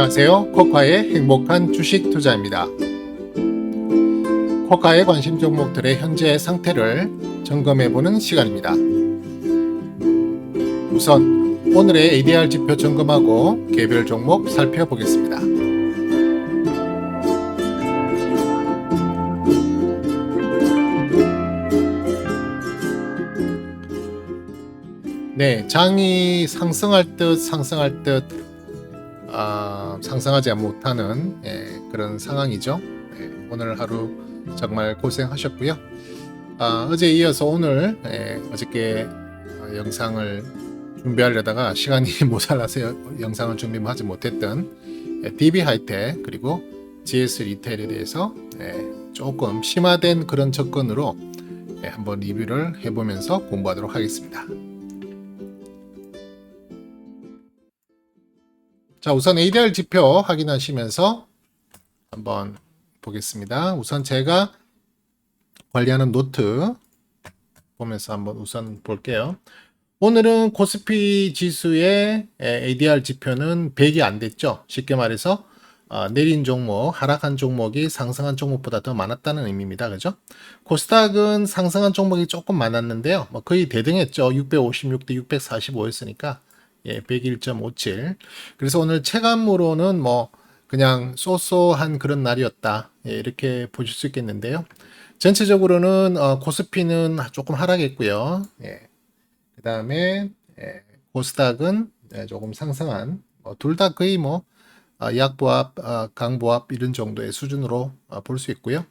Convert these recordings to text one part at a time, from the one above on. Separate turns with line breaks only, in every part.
안녕하세요. 코카의 행복한 주식 투자입니다. 코카의 관심 종목들의 현재 상태를 점검해보는 시간입니다. 우선 오늘의 ADR 지표 점검하고 개별 종목 살펴보겠습니다. 네, 장이 상승할 듯 상승하지 못하는 그런 상황이죠. 오늘 하루 정말 고생하셨고요. 어제 이어서 오늘 어저께 영상을 준비하려다가 시간이 모자라서 영상을 준비하지 못했던 DB 하이텍 그리고 GS 리테일에 대해서 조금 심화된 그런 접근으로 한번 리뷰를 해보면서 공부하도록 하겠습니다. 자, 우선 ADR 지표 확인하시면서 한번 보겠습니다. 우선 제가 관리하는 노트 보면서 한번 우선 볼게요. 오늘은 코스피 지수의 ADR 지표는 100이 안 됐죠. 쉽게 말해서 내린 종목, 하락한 종목이 상승한 종목보다 더 많았다는 의미입니다. 그죠? 코스닥은 상승한 종목이 조금 많았는데요. 거의 대등했죠. 656 대 645였으니까 101.57. 그래서 오늘 체감으로는 그냥 쏘쏘한 그런 날이었다. 이렇게 보실 수 있겠는데요. 전체적으로는 코스피는 조금 하락했고요. 그 다음에 코스닥은 조금 상승한, 둘 다 거의 약보합, 강보합 이런 정도의 수준으로 볼 수 있고요.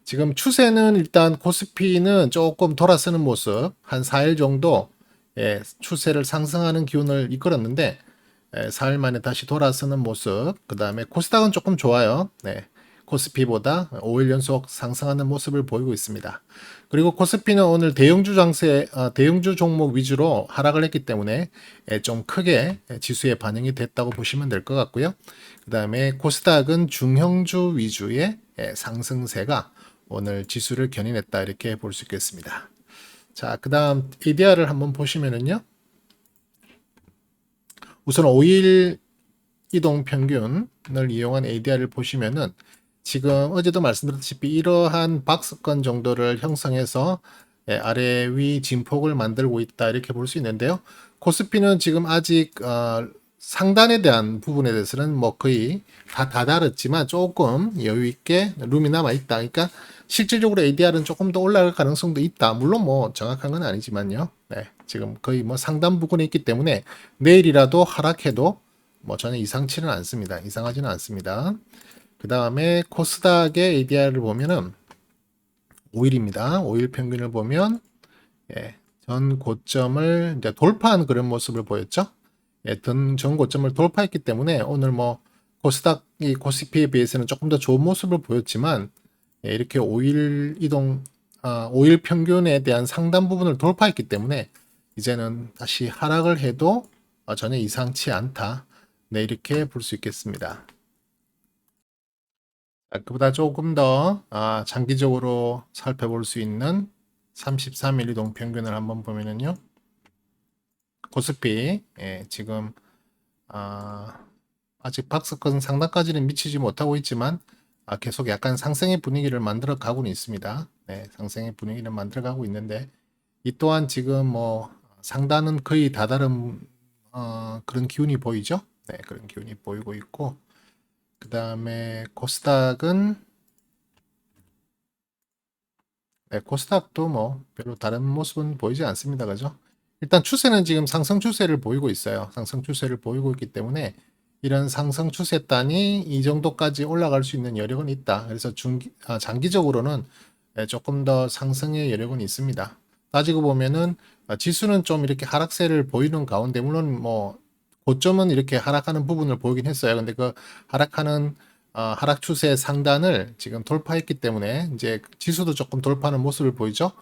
지금 추세는 일단 코스피는 조금 돌아서는 모습, 한 4일 정도 추세를 상승하는 기운을 이끌었는데 4일 만에 다시 돌아서는 모습. 그 다음에 코스닥은 조금 좋아요. 코스피보다 5일 연속 상승하는 모습을 보이고 있습니다. 그리고 코스피는 오늘 대형주 종목 위주로 하락을 했기 때문에 좀 크게 지수에 반영이 됐다고 보시면 될 것 같고요. 그 다음에 코스닥은 중형주 위주의 상승세가 오늘 지수를 견인했다 이렇게 볼 수 있겠습니다. 자, 그 다음 ADR을 한번 보시면은요. 우선 5일 이동 평균을 이용한 ADR을 보시면은 지금 어제도 말씀드렸다시피 이러한 박스권 정도를 형성해서 아래 위 진폭을 만들고 있다 이렇게 볼 수 있는데요. 코스피는 지금 아직 상단에 대한 부분에 대해서는 거의 다 다다랐지만 조금 여유 있게 룸이 남아 있다. 그러니까 실질적으로 ADR은 조금 더 올라갈 가능성도 있다. 물론 정확한 건 아니지만요. 지금 거의 상단 부근에 있기 때문에 내일이라도 하락해도 전혀 이상치는 않습니다. 이상하지는 않습니다. 그 다음에 코스닥의 ADR을 보면은 5일입니다. 5일 평균을 보면 전 고점을 이제 돌파한 그런 모습을 보였죠. 전 고점을 돌파했기 때문에 오늘 코스닥이 코스피에 비해서는 조금 더 좋은 모습을 보였지만 이렇게 5일 평균에 대한 상단 부분을 돌파했기 때문에 이제는 다시 하락을 해도 전혀 이상치 않다. 이렇게 볼 수 있겠습니다. 그보다 조금 더 장기적으로 살펴볼 수 있는 33일 이동 평균을 한번 보면은요. 코스피 지금 아직 박스권 상단까지는 미치지 못하고 있지만 계속 약간 상승의 분위기를 만들어 가고는 있습니다. 상승의 분위기를 만들어 가고 있는데 이 또한 지금 상단은 거의 다다른 그런 기운이 보이죠. 그런 기운이 보이고 있고 그 다음에 코스닥은 코스닥도 별로 다른 모습은 보이지 않습니다. 그죠? 일단 추세는 지금 상승 추세를 보이고 있어요. 상승 추세를 보이고 있기 때문에 이런 상승 추세단이 이 정도까지 올라갈 수 있는 여력은 있다. 그래서 장기적으로는 조금 더 상승의 여력은 있습니다. 따지고 보면은 지수는 좀 이렇게 하락세를 보이는 가운데 물론 고점은 이렇게 하락하는 부분을 보이긴 했어요. 근데 그 하락하는 하락 추세 상단을 지금 돌파했기 때문에 이제 지수도 조금 돌파하는 모습을 보이죠.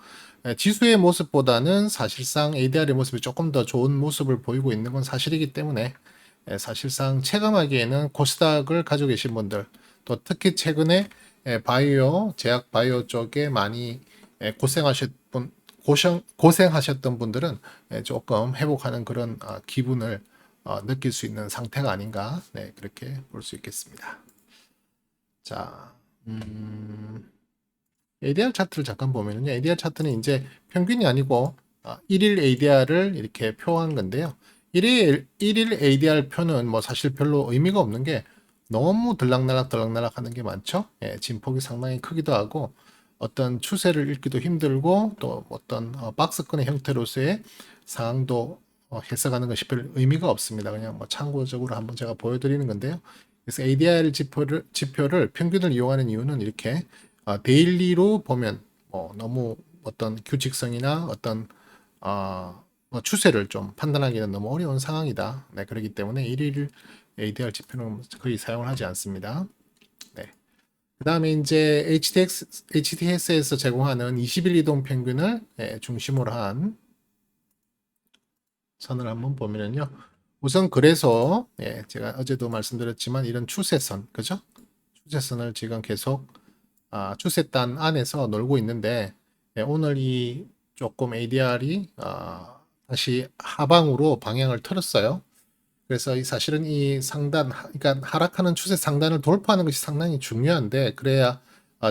지수의 모습보다는 사실상 ADR의 모습이 조금 더 좋은 모습을 보이고 있는 건 사실이기 때문에 사실상 체감하기에는 코스닥을 가지고 계신 분들 또 특히 최근에 제약 바이오 쪽에 많이 고생하셨던 분들은 조금 회복하는 그런 기분을 느낄 수 있는 상태가 아닌가, 네, 그렇게 볼 수 있겠습니다. 자, ADR 차트를 잠깐 보면은요, ADR 차트는 이제 평균이 아니고 1일 ADR을 이렇게 표한 건데요. 1일 ADR 표는 뭐 사실 별로 의미가 없는 게 너무 들락날락 하는 게 많죠. 예, 진폭이 상당히 크기도 하고 어떤 추세를 읽기도 힘들고 또 어떤 박스권의 형태로서의 상황도 해석하는 것이 별 의미가 없습니다. 그냥 뭐 참고적으로 한번 제가 보여드리는 건데요. 그래서 ADR 지표를 평균을 이용하는 이유는 이렇게 데일리로 보면 너무 어떤 규칙성이나 어떤 뭐 추세를 좀 판단하기는 너무 어려운 상황이다. 네, 그렇기 때문에 1일 ADR 지표는 거의 사용을 하지 않습니다. 네. 그 다음에 이제 HTS에서 제공하는 20일 이동 평균을 중심으로 한 선을 한번 보면요. 우선 그래서 제가 어제도 말씀드렸지만 이런 추세선, 그죠? 추세선을 지금 계속 추세단 안에서 놀고 있는데 오늘 이 조금 ADR이 다시 하방으로 방향을 틀었어요. 그래서 사실은 이 상단, 그러니까 하락하는 추세 상단을 돌파하는 것이 상당히 중요한데 그래야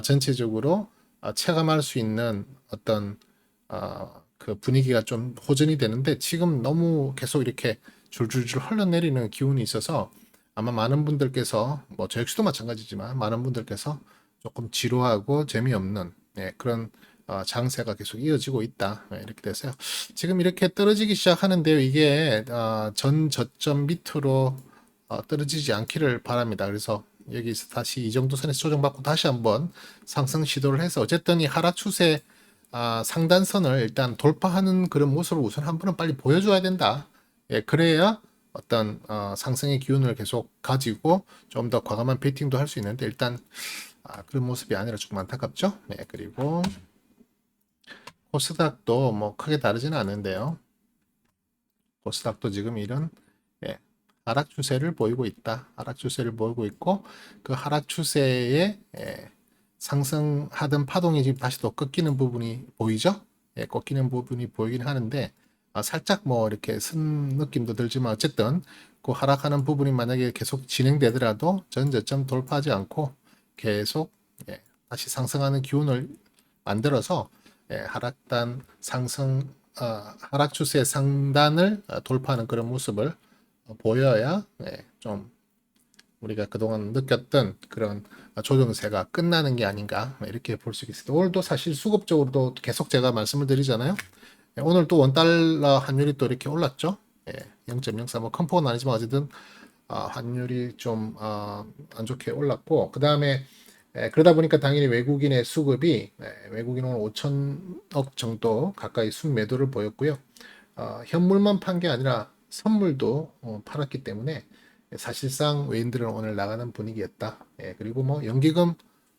전체적으로 체감할 수 있는 어떤 그 분위기가 좀 호전이 되는데 지금 너무 계속 이렇게 줄줄줄 흘러내리는 기운이 있어서 아마 많은 분들께서 뭐 저 역시도 마찬가지지만 많은 분들께서 조금 지루하고 재미없는 그런 장세가 계속 이어지고 있다. 이렇게 돼서요. 지금 이렇게 떨어지기 시작하는데요. 이게 전 저점 밑으로 떨어지지 않기를 바랍니다. 그래서 여기서 다시 이 정도 선에서 조정받고 다시 한번 상승 시도를 해서 어쨌든 이 하락 추세 상단선을 일단 돌파하는 그런 모습을 우선 한 번은 빨리 보여줘야 된다. 예, 그래야 어떤 상승의 기운을 계속 가지고 좀 더 과감한 베팅도 할 수 있는데 일단 그런 모습이 아니라 조금 안타깝죠. 네, 그리고 코스닥도 뭐 크게 다르지는 않은데요. 코스닥도 지금 이런 하락 추세를 보이고 있다. 하락 추세를 보이고 있고 그 하락 추세에 상승하던 파동이 지금 다시 또 꺾이는 부분이 보이죠? 꺾이는 부분이 보이긴 하는데 살짝 뭐 이렇게 쓴 느낌도 들지만 어쨌든 그 하락하는 부분이 만약에 계속 진행되더라도 전 저점 돌파하지 않고 계속 다시 상승하는 기운을 만들어서 하락단 상승 하락 추세 상단을 돌파하는 그런 모습을 보여야 좀 우리가 그동안 느꼈던 그런 조정세가 끝나는 게 아닌가 이렇게 볼 수 있습니다. 오늘도 사실 수급적으로도 계속 제가 말씀을 드리잖아요. 오늘 또 원달러 환율이 또 이렇게 올랐죠. 0.04 뭐 큰 폭은 아니지만 어쨌든 환율이 좀 안 좋게 올랐고 그 다음에 그러다 보니까 당연히 외국인의 수급이 외국인은 5천억 정도 가까이 순매도를 보였고요. 현물만 판 게 아니라 선물도 팔았기 때문에 사실상 외인들은 오늘 나가는 분위기였다. 그리고 뭐 연기금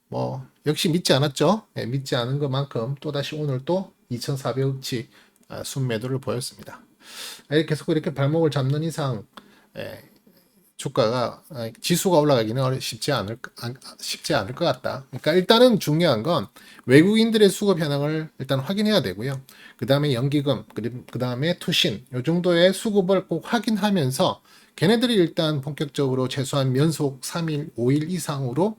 뭐 역시 믿지 않았죠. 믿지 않은 것만큼 또다시 오늘 또 2,400억치 순매도를 보였습니다. 계속 이렇게 발목을 잡는 이상 주가가 지수가 올라가기는 쉽지 않을 것 같다. 그러니까 일단은 중요한 건 외국인들의 수급 현황을 일단 확인해야 되고요. 그 다음에 연기금, 그 다음에 투신, 이 정도의 수급을 꼭 확인하면서 걔네들이 일단 본격적으로 최소한 연속 3일, 5일 이상으로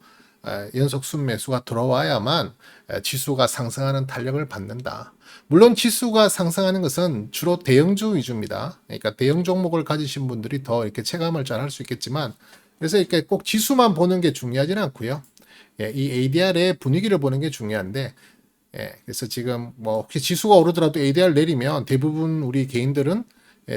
연속 순매수가 들어와야만 지수가 상승하는 탄력을 받는다. 물론 지수가 상승하는 것은 주로 대형주 위주입니다. 그러니까 대형 종목을 가지신 분들이 더 이렇게 체감을 잘 할 수 있겠지만, 그래서 이렇게 꼭 지수만 보는 게 중요하지는 않고요. 이 ADR의 분위기를 보는 게 중요한데, 그래서 지금 뭐 혹시 지수가 오르더라도 ADR 내리면 대부분 우리 개인들은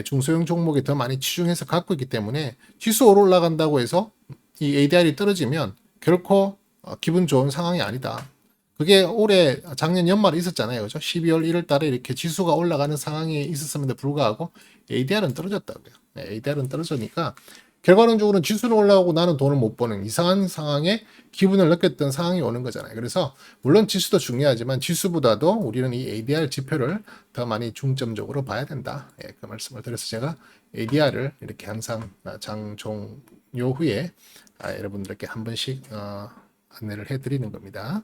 중소형 종목에 더 많이 치중해서 갖고 있기 때문에 지수 올라간다고 해서 이 ADR이 떨어지면 결코 기분 좋은 상황이 아니다. 그게 올해 작년 연말에 있었잖아요. 그죠? 12월 1월 달에 이렇게 지수가 올라가는 상황이 있었음에도 불구하고 ADR은 떨어졌다고요. ADR은 떨어지니까 결과론적으로는 지수는 올라가고 나는 돈을 못 버는 이상한 상황에 기분을 느꼈던 상황이 오는 거잖아요. 그래서 물론 지수도 중요하지만 지수보다도 우리는 이 ADR 지표를 더 많이 중점적으로 봐야 된다. 그 말씀을 드려서 제가 ADR을 이렇게 항상 장 종료 후에 여러분들께 한 번씩 안내를 해드리는 겁니다.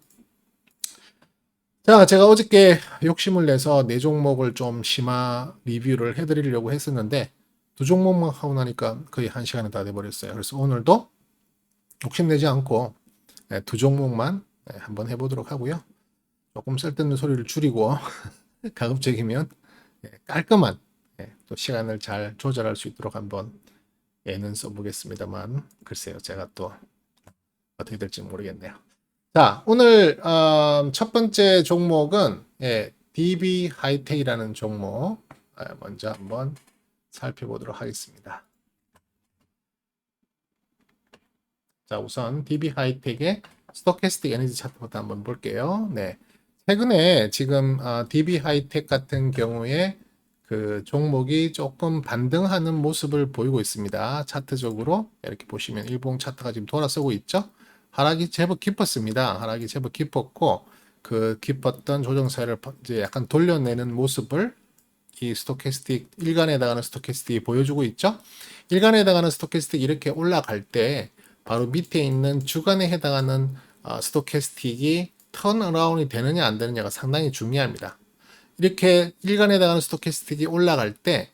자, 제가 어저께 욕심을 내서 네 종목을 좀 심화 리뷰를 해드리려고 했었는데 두 종목만 하고 나니까 거의 1시간이 다 돼버렸어요. 그래서 오늘도 욕심내지 않고 두 종목만 한번 해보도록 하고요. 조금 쓸데없는 소리를 줄이고 가급적이면 깔끔한 또 시간을 잘 조절할 수 있도록 한번 애는 써보겠습니다만 글쎄요, 제가 또 어떻게 될지 모르겠네요. 자, 오늘 첫 번째 종목은 DB 하이텍이라는 종목 먼저 한번 살펴보도록 하겠습니다. 자, 우선 DB 하이텍의 스토캐스틱 에너지 차트부터 한번 볼게요. 네, 최근에 지금 DB 하이텍 같은 경우에 그 종목이 조금 반등하는 모습을 보이고 있습니다. 차트적으로 이렇게 보시면 일봉 차트가 지금 돌아서고 있죠. 하락이 제법 깊었습니다. 하락이 제법 깊었고 그 깊었던 조정세를 이제 약간 돌려내는 모습을 이 스토캐스틱 일간에 해당하는 스토캐스틱이 보여주고 있죠. 일간에 해당하는 스토캐스틱이 이렇게 올라갈 때 바로 밑에 있는 주간에 해당하는 스토캐스틱이 턴어라운이 되느냐 안 되느냐가 상당히 중요합니다. 이렇게 일간에 해당하는 스토캐스틱이 올라갈 때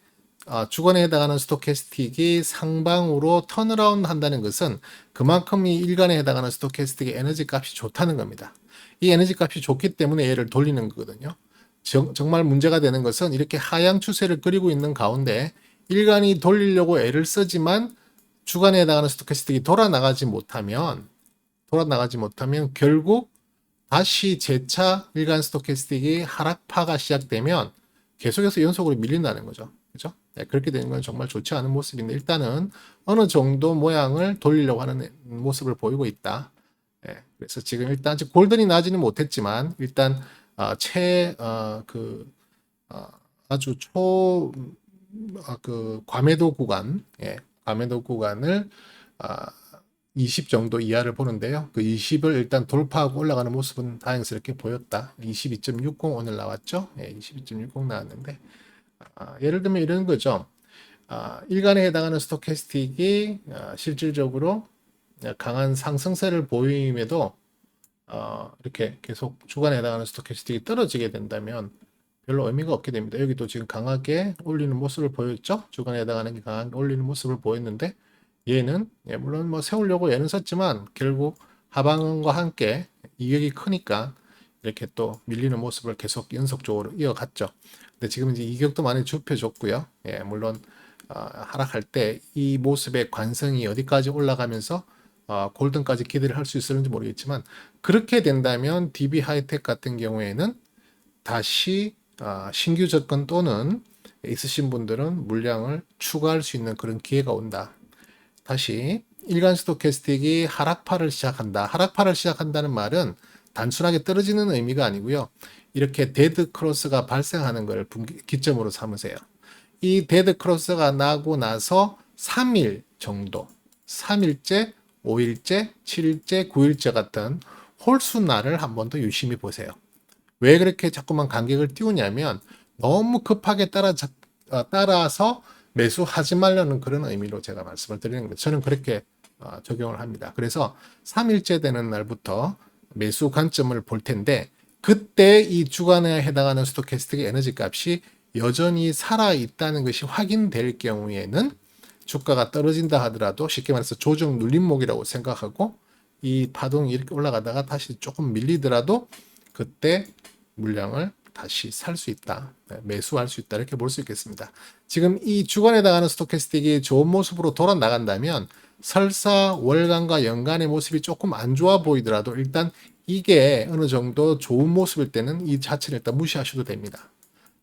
주간에 해당하는 스토캐스틱이 상방으로 턴어라운드 한다는 것은 그만큼 이 일간에 해당하는 스토캐스틱의 에너지 값이 좋다는 겁니다. 이 에너지 값이 좋기 때문에 얘를 돌리는 거거든요. 정말 문제가 되는 것은 이렇게 하향 추세를 그리고 있는 가운데 일간이 돌리려고 애를 쓰지만 주간에 해당하는 스토캐스틱이 돌아나가지 못하면 결국 다시 재차 일간 스토캐스틱이 하락파가 시작되면 계속해서 연속으로 밀린다는 거죠. 그죠? 네, 그렇게 되는 건 정말 좋지 않은 모습인데 일단은 어느 정도 모양을 돌리려고 하는 모습을 보이고 있다. 네, 그래서 지금 일단 아직 골든이 나지는 못했지만 일단 아주 과매도 구간, 과매도 구간을 20 정도 이하를 보는데요. 그 20을 일단 돌파하고 올라가는 모습은 다행스럽게 보였다. 22.60 오늘 나왔죠. 22.60 나왔는데 예를 들면 이런 거죠. 일간에 해당하는 스토캐스틱이 실질적으로 강한 상승세를 보임에도 이렇게 계속 주간에 해당하는 스토캐스틱이 떨어지게 된다면 별로 의미가 없게 됩니다. 여기도 지금 강하게 올리는 모습을 보였죠. 주간에 해당하는 게 강하게 올리는 모습을 보였는데 얘는 물론 뭐 세우려고 얘는 썼지만 결국 하방과 함께 이격이 크니까 이렇게 또 밀리는 모습을 계속 연속적으로 이어갔죠. 근데 지금 이제 이격도 많이 좁혀졌고요. 물론 하락할 때 이 모습의 관성이 어디까지 올라가면서 골든까지 기대를 할 수 있을지 모르겠지만 그렇게 된다면 DB 하이텍 같은 경우에는 다시 신규 접근 또는 있으신 분들은 물량을 추가할 수 있는 그런 기회가 온다. 다시 일간 스토캐스틱이 하락파를 시작한다. 하락파를 시작한다는 말은 단순하게 떨어지는 의미가 아니고요. 이렇게 데드 크로스가 발생하는 것을 기점으로 삼으세요. 이 데드 크로스가 나고 나서 3일 정도, 3일째, 5일째, 7일째, 9일째 같은 홀수 날을 한 번 더 유심히 보세요. 왜 그렇게 자꾸만 간격을 띄우냐면 너무 급하게 따라서 매수하지 말라는 그런 의미로 제가 말씀을 드리는 겁니다. 저는 그렇게 적용을 합니다. 그래서 3일째 되는 날부터 매수 관점을 볼 텐데 그때 이 주간에 해당하는 스토캐스틱의 에너지 값이 여전히 살아있다는 것이 확인될 경우에는 주가가 떨어진다 하더라도 쉽게 말해서 조정 눌림목이라고 생각하고 이 파동이 이렇게 올라가다가 다시 조금 밀리더라도 그때 물량을 다시 살 수 있다. 매수할 수 있다. 이렇게 볼 수 있겠습니다. 지금 이 주간에 해당하는 스토캐스틱이 좋은 모습으로 돌아 나간다면 설사 월간과 연간의 모습이 조금 안 좋아 보이더라도 일단 이게 어느 정도 좋은 모습일 때는 이 자체를 일단 무시하셔도 됩니다.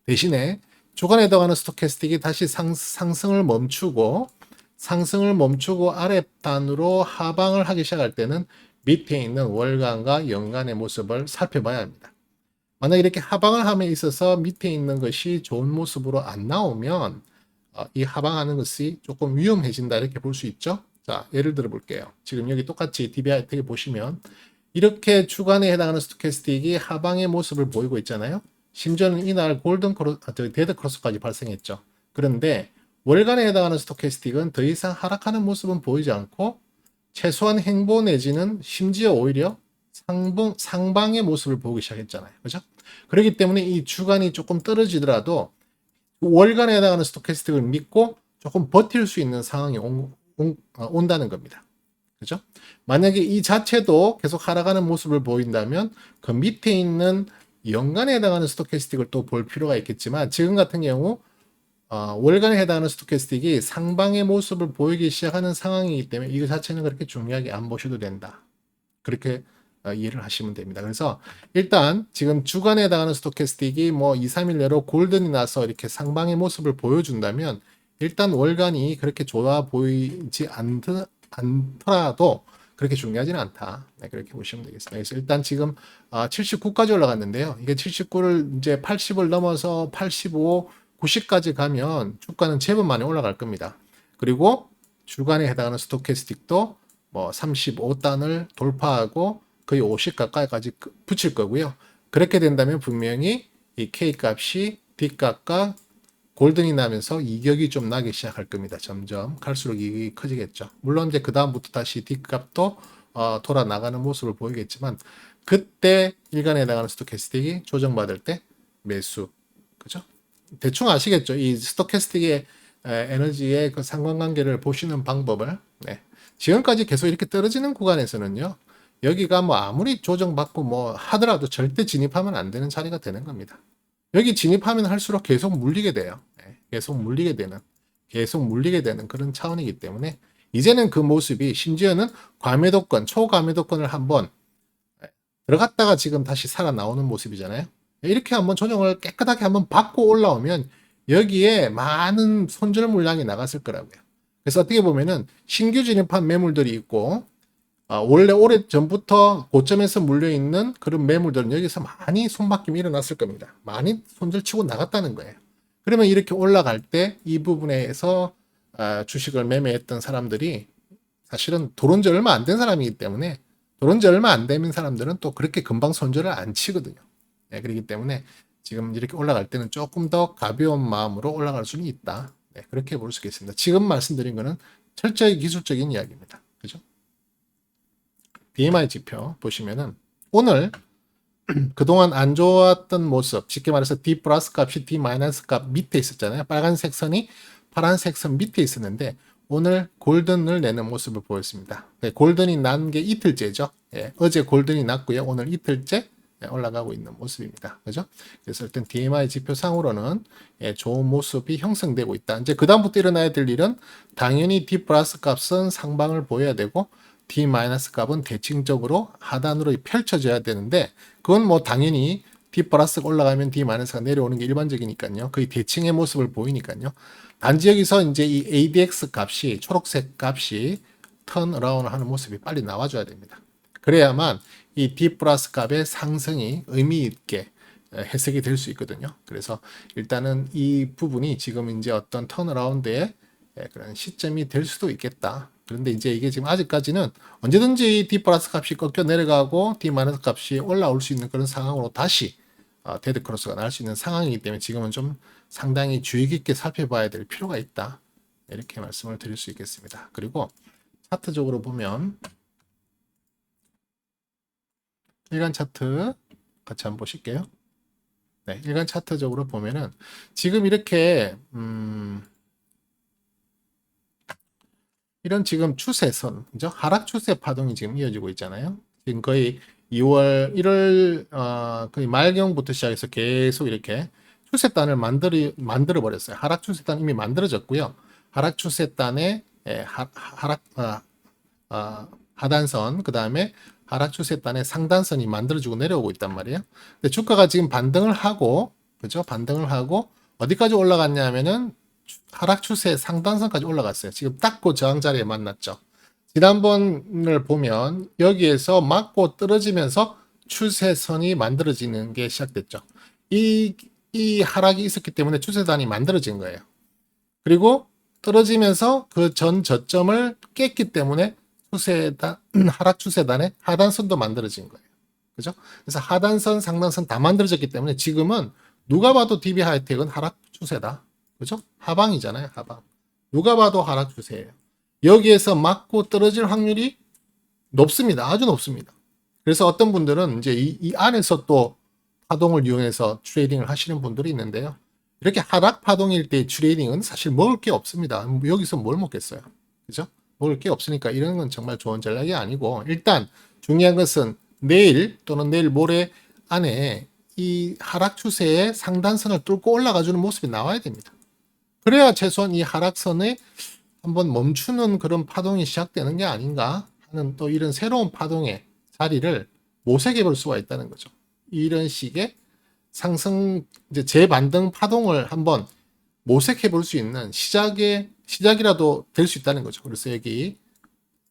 대신에 주간에 해당하는 스토캐스틱이 다시 상승을 멈추고 아랫단으로 하방을 하기 시작할 때는 밑에 있는 월간과 연간의 모습을 살펴봐야 합니다. 만약 이렇게 하방을 함에 있어서 밑에 있는 것이 좋은 모습으로 안 나오면 이 하방하는 것이 조금 위험해진다 이렇게 볼 수 있죠. 자, 예를 들어 볼게요. 지금 여기 똑같이 DB 하이텍을 보시면 이렇게 주간에 해당하는 스토캐스틱이 하방의 모습을 보이고 있잖아요. 심지어는 이날 데드 크로스까지 발생했죠. 그런데 월간에 해당하는 스토캐스틱은 더 이상 하락하는 모습은 보이지 않고 최소한 행보 내지는 심지어 오히려 상방의 모습을 보기 시작했잖아요. 그죠? 그렇기 때문에 이 주간이 조금 떨어지더라도 월간에 해당하는 스토캐스틱을 믿고 조금 버틸 수 있는 상황이 온다는 겁니다. 그죠? 만약에 이 자체도 계속 하락하는 모습을 보인다면 그 밑에 있는 연간에 해당하는 스토캐스틱을 또 볼 필요가 있겠지만 지금 같은 경우 월간에 해당하는 스토캐스틱이 상방의 모습을 보이기 시작하는 상황이기 때문에 이거 자체는 그렇게 중요하게 안 보셔도 된다. 그렇게 이해를 하시면 됩니다. 그래서 일단 지금 주간에 해당하는 스토캐스틱이 뭐 2, 3일 내로 골든이 나서 이렇게 상방의 모습을 보여준다면 일단 월간이 그렇게 좋아 보이지 않더라도 그렇게 중요하지는 않다. 네, 그렇게 보시면 되겠습니다. 그래서 일단 지금 79까지 올라갔는데요. 이게 79를 이제 80을 넘어서 85, 90까지 가면 주가는 제법 많이 올라갈 겁니다. 그리고 주간에 해당하는 스토캐스틱도 뭐 35단을 돌파하고 거의 50 가까이까지 붙일 거고요. 그렇게 된다면 분명히 이 K 값이 D 값과 골든이 나면서 이격이 좀 나기 시작할 겁니다. 점점 갈수록 이격이 커지겠죠. 물론 이제 그 다음부터 다시 D 값도 돌아 나가는 모습을 보이겠지만 그때 일간에 해당하는 스토캐스틱이 조정받을 때 매수, 그죠? 대충 아시겠죠? 이 스토캐스틱의 에너지의 그 상관관계를 보시는 방법을. 네. 지금까지 계속 이렇게 떨어지는 구간에서는요. 여기가 뭐 아무리 조정받고 뭐 하더라도 절대 진입하면 안 되는 자리가 되는 겁니다. 여기 진입하면 할수록 계속 물리게 돼요. 네. 계속 물리게 되는 그런 차원이기 때문에 이제는 그 모습이 심지어는 과매도권, 초과매도권을 한번 들어갔다가 지금 다시 살아나오는 모습이잖아요. 이렇게 한번 조정을 깨끗하게 한번 받고 올라오면 여기에 많은 손절 물량이 나갔을 거라고요. 그래서 어떻게 보면은 신규 진입한 매물들이 있고 원래 오래 전부터 고점에서 물려있는 그런 매물들은 여기서 많이 손바뀜이 일어났을 겁니다. 많이 손절 치고 나갔다는 거예요. 그러면 이렇게 올라갈 때 이 부분에서 주식을 매매했던 사람들이 사실은 들어온 지 얼마 안 된 사람이기 때문에 들어온 지 얼마 안 되는 사람들은 또 그렇게 금방 손절을 안 치거든요. 네, 그렇기 때문에 지금 이렇게 올라갈 때는 조금 더 가벼운 마음으로 올라갈 수는 있다. 네, 그렇게 볼 수 있겠습니다. 지금 말씀드린 거는 철저히 기술적인 이야기입니다. 그죠? DMI 지표 보시면은 오늘 그동안 안 좋았던 모습, 쉽게 말해서 D 플러스 값이 D 마이너스 값 밑에 있었잖아요. 빨간색 선이 파란색 선 밑에 있었는데 오늘 골든을 내는 모습을 보였습니다. 네, 골든이 난 게 이틀째죠. 예, 어제 골든이 났고요. 오늘 이틀째 올라가고 있는 모습입니다. 그죠? 그래서 일단 DMI 지표상으로는 좋은 모습이 형성되고 있다. 이제 그 다음부터 일어나야 될 일은 당연히 D 플러스 값은 상방을 보여야 되고 D 마이너스 값은 대칭적으로 하단으로 펼쳐져야 되는데 그건 뭐 당연히 D 플러스가 올라가면 D 마이너스가 내려오는 게 일반적이니까요. 거의 대칭의 모습을 보이니까요. 단지 여기서 이제 이 ADX 값이 초록색 값이 턴 어라운드 하는 모습이 빨리 나와줘야 됩니다. 그래야만 이 D 플러스 값의 상승이 의미 있게 해석이 될 수 있거든요. 그래서 일단은 이 부분이 지금 이제 어떤 턴어라운드의 그런 시점이 될 수도 있겠다. 그런데 이제 이게 지금 아직까지는 언제든지 D 플러스 값이 꺾여 내려가고 D 마이너스 값이 올라올 수 있는 그런 상황으로 다시 데드 크로스가 날 수 있는 상황이기 때문에 지금은 좀 상당히 주의 깊게 살펴봐야 될 필요가 있다. 이렇게 말씀을 드릴 수 있겠습니다. 그리고 차트적으로 보면 일간 차트 같이 한번 보실게요. 네, 일간 차트적으로 보면은 지금 이렇게 이런 지금 추세선, 그죠? 하락 추세 파동이 지금 이어지고 있잖아요. 지금 거의 2월, 1월 거의 말경부터 시작해서 계속 이렇게 추세단을 만들어 버렸어요. 하락 추세단 이미 만들어졌고요. 하락 추세단에 하단선, 그 다음에 하락 추세단의 상단선이 만들어지고 내려오고 있단 말이에요. 근데 주가가 지금 반등을 하고, 그죠? 반등을 하고 어디까지 올라갔냐 하면은 하락 추세 상단선까지 올라갔어요. 지금 딱 그 저항 자리에 만났죠. 지난번을 보면 여기에서 맞고 떨어지면서 추세선이 만들어지는 게 시작됐죠. 이 하락이 있었기 때문에 추세단이 만들어진 거예요. 그리고 떨어지면서 그 전 저점을 깼기 때문에 하락 추세단의 하단선도 만들어진 거예요. 그죠? 그래서 하단선, 상단선 다 만들어졌기 때문에 지금은 누가 봐도 DB 하이텍은 하락 추세다. 그죠? 하방이잖아요, 하방. 누가 봐도 하락 추세예요. 여기에서 맞고 떨어질 확률이 높습니다. 아주 높습니다. 그래서 어떤 분들은 이제 이 안에서 또 파동을 이용해서 트레이딩을 하시는 분들이 있는데요. 이렇게 하락 파동일 때 트레이딩은 사실 먹을 게 없습니다. 여기서 뭘 먹겠어요? 그죠? 먹을 게 없으니까 이런 건 정말 좋은 전략이 아니고, 일단 중요한 것은 내일 또는 내일 모레 안에 이 하락 추세의 상단선을 뚫고 올라가 주는 모습이 나와야 됩니다. 그래야 최소한 이 하락선에 한번 멈추는 그런 파동이 시작되는 게 아닌가 하는, 또 이런 새로운 파동의 자리를 모색해 볼 수가 있다는 거죠. 이런 식의 상승, 이제 재반등 파동을 한번 모색해 볼 수 있는 시작이라도 될 수 있다는 거죠. 그래서 여기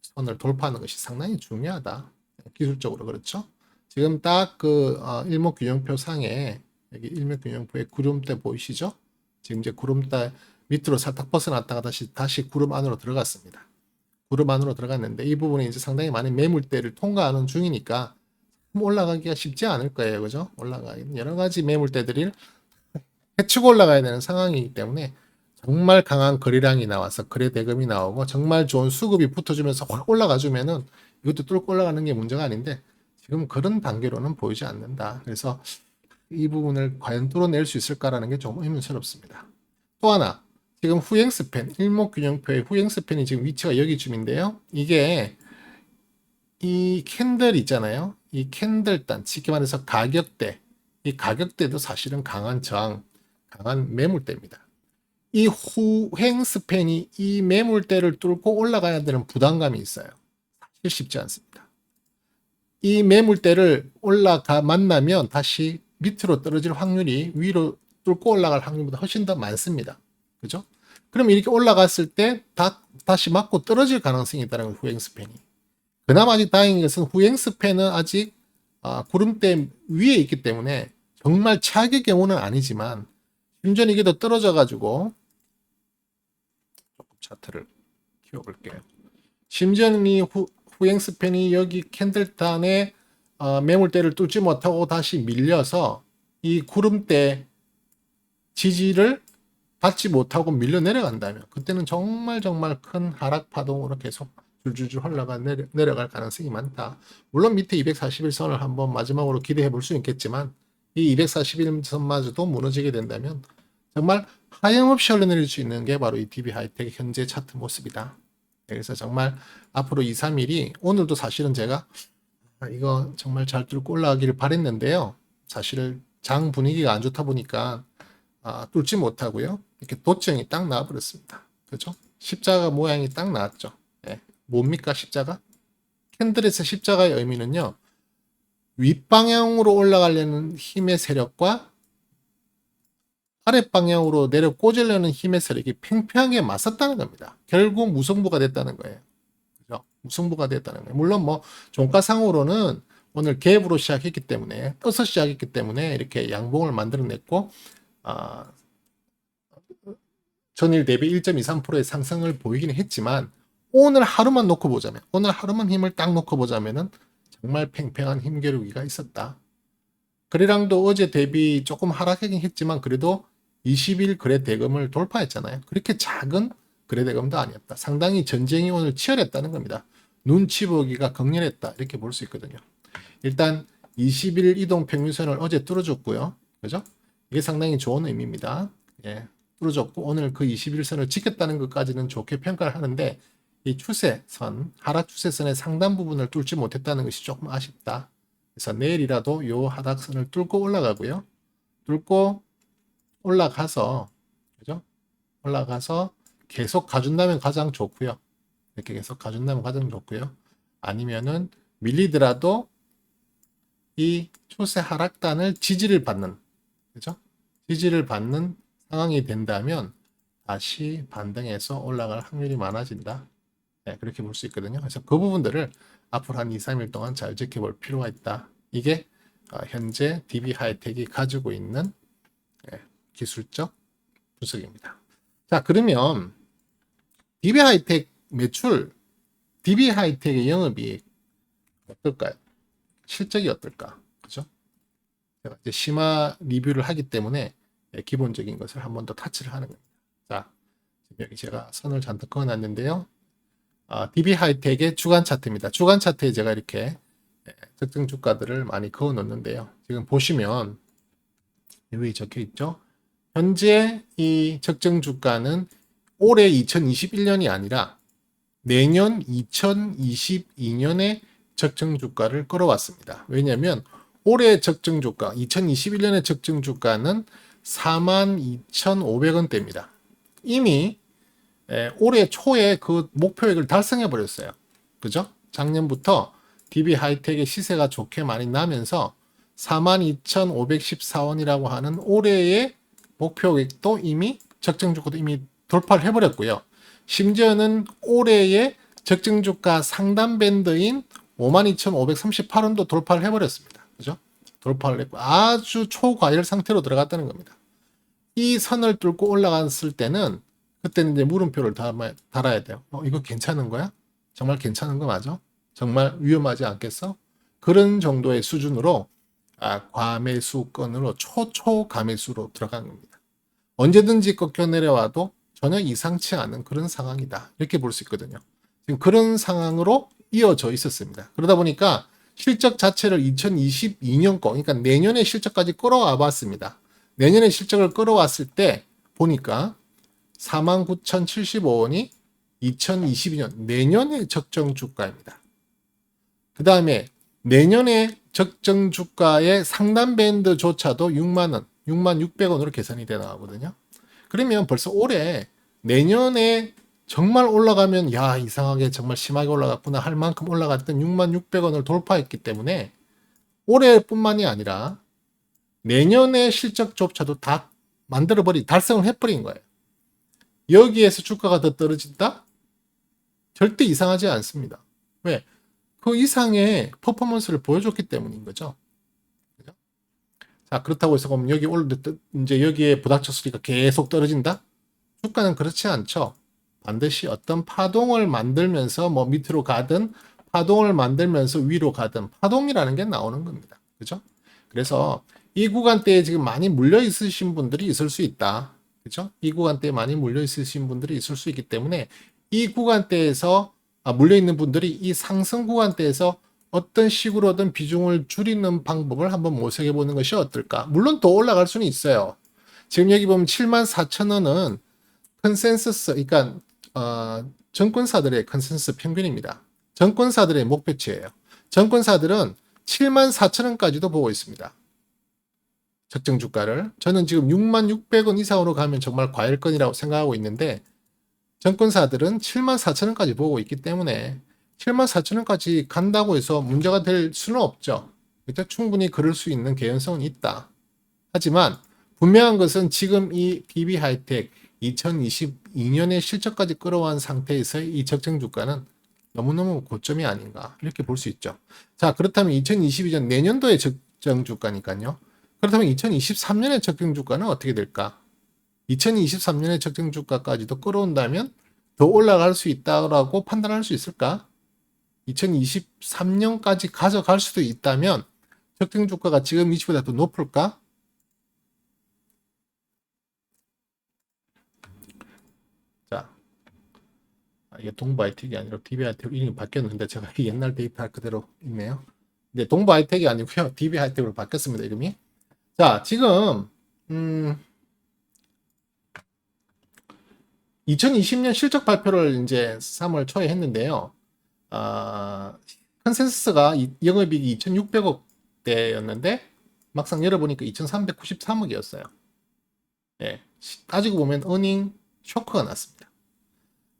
선을 돌파하는 것이 상당히 중요하다. 기술적으로 그렇죠. 지금 딱 그 일목균형표 상에, 여기 일목균형표의 구름대 보이시죠? 지금 이제 구름대 밑으로 살짝 벗어났다가 다시 구름 안으로 들어갔습니다. 구름 안으로 들어갔는데 이 부분에 이제 상당히 많은 매물대를 통과하는 중이니까 올라가기가 쉽지 않을 거예요. 그죠? 올라가기 여러 가지 매물대들이 해치고 올라가야 되는 상황이기 때문에 정말 강한 거래량이 나와서 거래 대금이 나오고 정말 좋은 수급이 붙어주면서 확 올라가 주면은 이것도 뚫고 올라가는 게 문제가 아닌데, 지금 그런 단계로는 보이지 않는다. 그래서 이 부분을 과연 뚫어낼 수 있을까라는 게 좀 의문스럽습니다. 또 하나, 지금 후행스팬, 일목균형표의 후행스팬이 지금 위치가 여기쯤인데요. 이게 이 캔들 있잖아요. 이 캔들단, 쉽게 말해서 가격대, 이 가격대도 사실은 강한 저항, 강한 매물대입니다. 이 후행스팬이 이 매물대를 뚫고 올라가야 되는 부담감이 있어요. 사실 쉽지 않습니다. 이 매물대를 만나면 다시 밑으로 떨어질 확률이 위로 뚫고 올라갈 확률보다 훨씬 더 많습니다. 그죠? 그럼 이렇게 올라갔을 때 다시 맞고 떨어질 가능성이 있다는 거예요, 후행스팬이. 그나마 아직 다행인 것은 후행스팬은 아직 구름대 위에 있기 때문에 정말 최악의 경우는 아니지만, 심지어 이게 더 떨어져가지고, 조금 차트를 키워볼게요. 심지어 이 후행스팬이 여기 캔들단에 매물대를 뚫지 못하고 다시 밀려서 이 구름대 지지를 받지 못하고 밀려 내려간다면, 그때는 정말 큰 하락 파동으로 계속 줄줄줄 내려갈 가능성이 많다. 물론 밑에 241선을 한번 마지막으로 기대해 볼 수 있겠지만, 이 241선마저도 무너지게 된다면 정말 하염없이 흘러내릴 수 있는 게 바로 이 DB하이텍의 현재 차트 모습이다. 그래서 정말 앞으로 2, 3일이, 오늘도 사실은 제가 이거 정말 잘 뚫고 올라가기를 바랬는데요. 사실 장 분위기가 안 좋다 보니까 뚫지 못하고요. 이렇게 도청이 딱 나와버렸습니다. 그렇죠? 십자가 모양이 딱 나왔죠. 네. 뭡니까 십자가? 캔들에서 십자가의 의미는요, 윗방향으로 올라가려는 힘의 세력과 아랫방향으로 내려 꽂으려는 힘의 세력이 팽팽하게 맞섰다는 겁니다. 결국 무승부가 됐다는 거예요. 그죠? 무승부가 됐다는 거예요. 물론 뭐 종가상으로는 오늘 갭으로 시작했기 때문에, 떠서 시작했기 때문에 이렇게 양봉을 만들어냈고, 전일 대비 1.23%의 상승을 보이긴 했지만, 오늘 하루만 놓고 보자면, 오늘 하루만 힘을 딱 놓고 보자면은 정말 팽팽한 힘겨루기가 있었다. 거래량도 어제 대비 조금 하락하긴 했지만 그래도 20일 거래 대금을 돌파했잖아요. 그렇게 작은 거래 대금도 아니었다. 상당히 전쟁이 오늘 치열했다는 겁니다. 눈치 보기가 격렬했다. 이렇게 볼 수 있거든요. 일단 20일 이동 평균선을 어제 뚫어줬고요. 그죠? 이게 상당히 좋은 의미입니다. 예, 뚫어줬고 오늘 그 21선을 지켰다는 것까지는 좋게 평가를 하는데, 이 추세선, 하락 추세선의 상단 부분을 뚫지 못했다는 것이 조금 아쉽다. 그래서 내일이라도 요 하락선을 뚫고 올라가고요. 뚫고 올라가서, 그죠? 올라가서 계속 가준다면 가장 좋고요. 이렇게 계속 가준다면 가장 좋고요. 아니면은 밀리더라도 이 추세 하락단을 지지를 받는, 그죠? 지지를 받는 상황이 된다면 다시 반등해서 올라갈 확률이 많아진다. 네, 그렇게 볼 수 있거든요. 그래서 그 부분들을 앞으로 한 2, 3일 동안 잘 지켜볼 필요가 있다. 이게 현재 DB하이텍이 가지고 있는 기술적 분석입니다. 자, 그러면 DB하이텍 매출, DB하이텍의 영업이익 어떨까요? 실적이 어떨까? 그죠? 제가 이제 심화 리뷰를 하기 때문에 기본적인 것을 한 번 더 타치를 하는 겁니다. 자, 여기 제가 선을 잔뜩 그어놨는데요. DB하이텍의 주간 차트입니다. 주간 차트에 제가 이렇게 특정 주가들을 많이 그어 놓는데요. 지금 보시면 여기 적혀 있죠. 현재 이 적정 주가는 올해 2021년이 아니라 내년 2022년에 적정 주가를 끌어왔습니다. 왜냐하면 올해 적정 주가, 2021년의 적정 주가는 42,500원대입니다. 이미 올해 초에 그 목표액을 달성해 버렸어요. 그죠? 작년부터 DB 하이텍의 시세가 좋게 많이 나면서 42,514원이라고 하는 올해의 목표액도 이미 적정 주가도 이미 돌파를 해버렸고요. 심지어는 올해의 적정 주가 상단 밴드인 52,538원도 돌파를 해버렸습니다. 그죠? 돌파를 했고 아주 초과열 상태로 들어갔다는 겁니다. 이 선을 뚫고 올라갔을 때는 그때는 이제 물음표를 달아야 돼요. 이거 괜찮은 거야? 정말 괜찮은 거 맞아? 정말 위험하지 않겠어? 그런 정도의 수준으로 과매수권으로 초초 가매수로 들어간 겁니다. 언제든지 꺾여 내려와도 전혀 이상치 않은 그런 상황이다. 이렇게 볼 수 있거든요. 지금 그런 상황으로 이어져 있었습니다. 그러다 보니까 실적 자체를 2022년 거, 그러니까 내년의 실적까지 끌어와 봤습니다. 내년의 실적을 끌어왔을 때 보니까 49,075원이 2022년 내년의 적정 주가입니다. 그 다음에 내년의 적정 주가의 상단 밴드조차도 6만원, 6,600원으로 계산이 돼 나가거든요. 그러면 벌써 올해 내년에 정말 올라가면 야 이상하게 정말 심하게 올라갔구나 할 만큼 올라갔던 66,600원을 돌파했기 때문에 올해뿐만이 아니라 내년의 실적조차도 다 달성을 해버린 거예요. 여기에서 주가가 더 떨어진다? 절대 이상하지 않습니다. 왜? 그 이상의 퍼포먼스를 보여줬기 때문인 거죠. 그죠? 자, 그렇다고 해서 그럼 여기 이제 여기에 부닥쳤으니까 계속 떨어진다? 주가는 그렇지 않죠. 반드시 어떤 파동을 만들면서 뭐 밑으로 가든 파동을 만들면서 위로 가든 파동이라는 게 나오는 겁니다. 그죠? 그래서 이 구간대에 지금 많이 물려 있으신 분들이 있을 수 있다. 그죠? 이 구간대에 많이 물려 있으신 분들이 있을 수 있기 때문에 이 구간대에서 물려 있는 분들이 이 상승 구간대에서 어떤 식으로든 비중을 줄이는 방법을 한번 모색해 보는 것이 어떨까? 물론 더 올라갈 수는 있어요. 지금 여기 보면 74,000원은 컨센서스, 그러니까 정권사들의 컨센서스 평균입니다. 정권사들의 목표치예요. 정권사들은 74,000원까지도 보고 있습니다. 적정 주가를. 저는 지금 66,600원 이상으로 가면 정말 과열권이라고 생각하고 있는데 정권사들은 74,000원까지 보고 있기 때문에 74,000원까지 간다고 해서 문제가 될 수는 없죠. 그러니까 충분히 그럴 수 있는 개연성은 있다. 하지만 분명한 것은 지금 이 DB 하이텍 2022년의 실적까지 끌어온 상태에서의 이 적정 주가는 너무너무 고점이 아닌가 이렇게 볼 수 있죠. 자, 그렇다면 2022년 내년도의 적정 주가니까요. 그렇다면 2023년의 적정 주가는 어떻게 될까? 2023년의 적정 주가까지도 끌어온다면 더 올라갈 수 있다고 판단할 수 있을까? 2023년까지 가져갈 수도 있다면 적정 주가가 지금 위치보다 더 높을까? 자, 이게 동부 하이텍이 아니라 DB 하이텍 이름이 바뀌었는데 제가 옛날 데이터 그대로 있네요. 근데 동부 하이텍이 아니고요. DB 하이텍으로 바뀌었습니다. 이름이. 자, 지금 2020년 실적 발표를 이제 3월 초에 했는데요. 컨센서스가 영업이익이 2,600억대였는데 막상 열어보니까 2,393억이었어요. 예, 따지고 보면 어닝 쇼크가 났습니다.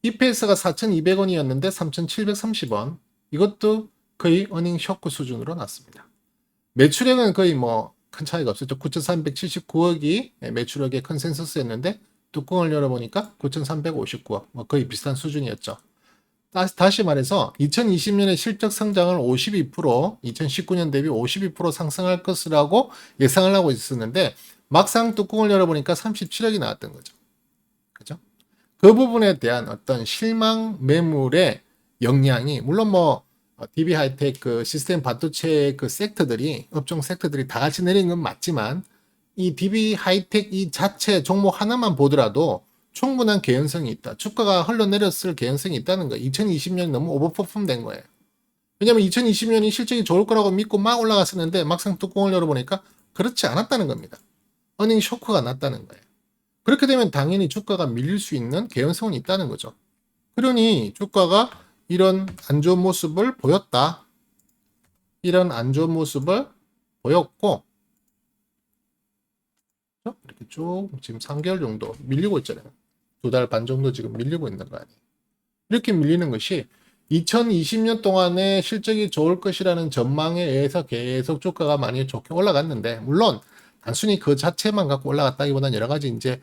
EPS가 4,200원이었는데 3,730원. 이것도 거의 어닝 쇼크 수준으로 났습니다. 매출액은 거의 뭐 큰 차이가 없었죠. 9,379억이 매출액의 컨센서스였는데 뚜껑을 열어보니까 9,359억, 뭐 거의 비슷한 수준이었죠. 다시 말해서 2020년에 실적 성장을 52%, 2019년 대비 52% 상승할 것이라고 예상을 하고 있었는데 막상 뚜껑을 열어보니까 37억이 나왔던 거죠. 그죠? 그 부분에 대한 어떤 실망 매물의 영향이 물론 뭐 DB 하이텍 그 시스템 반도체 그 섹터들이 업종 섹터들이 다 같이 내린 건 맞지만 이 DB 하이텍 이 자체 종목 하나만 보더라도 충분한 개연성이 있다. 주가가 흘러내렸을 개연성이 있다는 거예요. 2020년이 너무 오버퍼폼 된 거예요. 왜냐면 2020년이 실적이 좋을 거라고 믿고 막 올라갔었는데 막상 뚜껑을 열어보니까 그렇지 않았다는 겁니다. 어닝 쇼크가 났다는 거예요. 그렇게 되면 당연히 주가가 밀릴 수 있는 개연성은 있다는 거죠. 그러니 주가가 이런 안 좋은 모습을 보였다. 이런 안 좋은 모습을 보였고, 이렇게 쭉 지금 3개월 정도 밀리고 있잖아요. 2달 반 정도 지금 밀리고 있는 거 아니에요. 이렇게 밀리는 것이 2020년 동안에 실적이 좋을 것이라는 전망에 의해서 계속 주가가 많이 좋게 올라갔는데, 물론 단순히 그 자체만 갖고 올라갔다기보다는 여러 가지 이제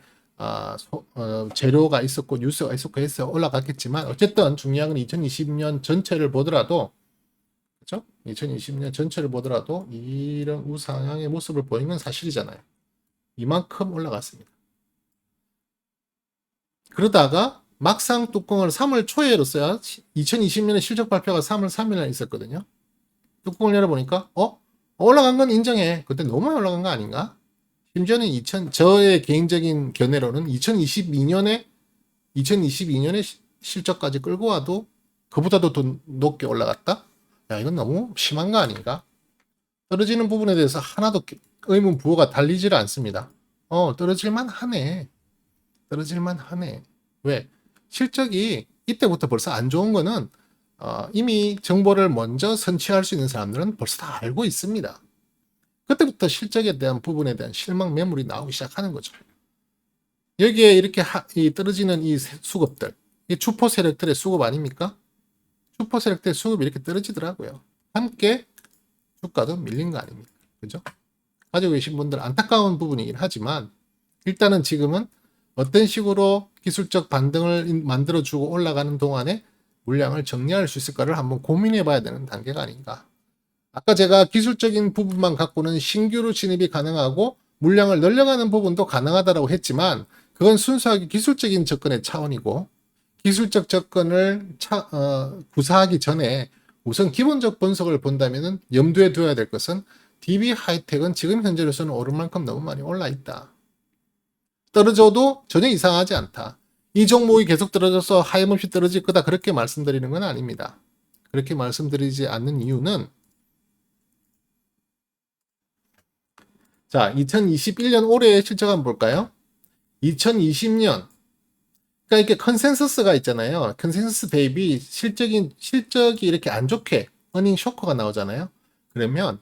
재료가 있었고 뉴스가 있었고 해서 올라갔겠지만, 어쨌든 중요한 건 2020년 전체를 보더라도, 그렇죠? 2020년 전체를 보더라도 이런 우상향의 모습을 보이는 건 사실이잖아요. 이만큼 올라갔습니다. 그러다가 막상 뚜껑을 3월 초에 열었어요. 2020년에 실적 발표가 3월 3일에 있었거든요. 뚜껑을 열어보니까 올라간 건 인정해. 그때 너무 많이 올라간 거 아닌가? 심지어는 저의 개인적인 견해로는 2022년에 실적까지 끌고 와도 그보다도 더 높게 올라갔다? 야, 이건 너무 심한 거 아닌가? 떨어지는 부분에 대해서 하나도 의문 부호가 달리질 않습니다. 떨어질만 하네. 떨어질만 하네. 왜? 실적이 이때부터 벌써 안 좋은 거는 이미 정보를 먼저 선취할 수 있는 사람들은 벌써 다 알고 있습니다. 그때부터 실적에 대한 부분에 대한 실망 매물이 나오기 시작하는 거죠. 여기에 이렇게 이 떨어지는 이 수급들, 이 추포 세력들의 수급 아닙니까? 추포 세력들의 수급이 이렇게 떨어지더라고요. 함께 주가도 밀린 거 아닙니까? 그죠? 가지고 계신 분들 안타까운 부분이긴 하지만 일단은 지금은 어떤 식으로 기술적 반등을 만들어주고 올라가는 동안에 물량을 정리할 수 있을까를 한번 고민해 봐야 되는 단계가 아닌가. 아까 제가 기술적인 부분만 갖고는 신규로 진입이 가능하고 물량을 늘려가는 부분도 가능하다고 했지만 그건 순수하게 기술적인 접근의 차원이고 기술적 접근을 구사하기 전에 우선 기본적 분석을 본다면 염두에 두어야 될 것은 DB 하이텍은 지금 현재로서는 오를 만큼 너무 많이 올라 있다. 떨어져도 전혀 이상하지 않다. 이 종목이 계속 떨어져서 하염없이 떨어질 거다 그렇게 말씀드리는 건 아닙니다. 그렇게 말씀드리지 않는 이유는 자, 2021년 올해의 실적 한번 볼까요? 2020년 그러니까 이렇게 컨센서스가 있잖아요. 컨센서스 대비 실적이 이렇게 안 좋게 어닝 쇼크가 나오잖아요. 그러면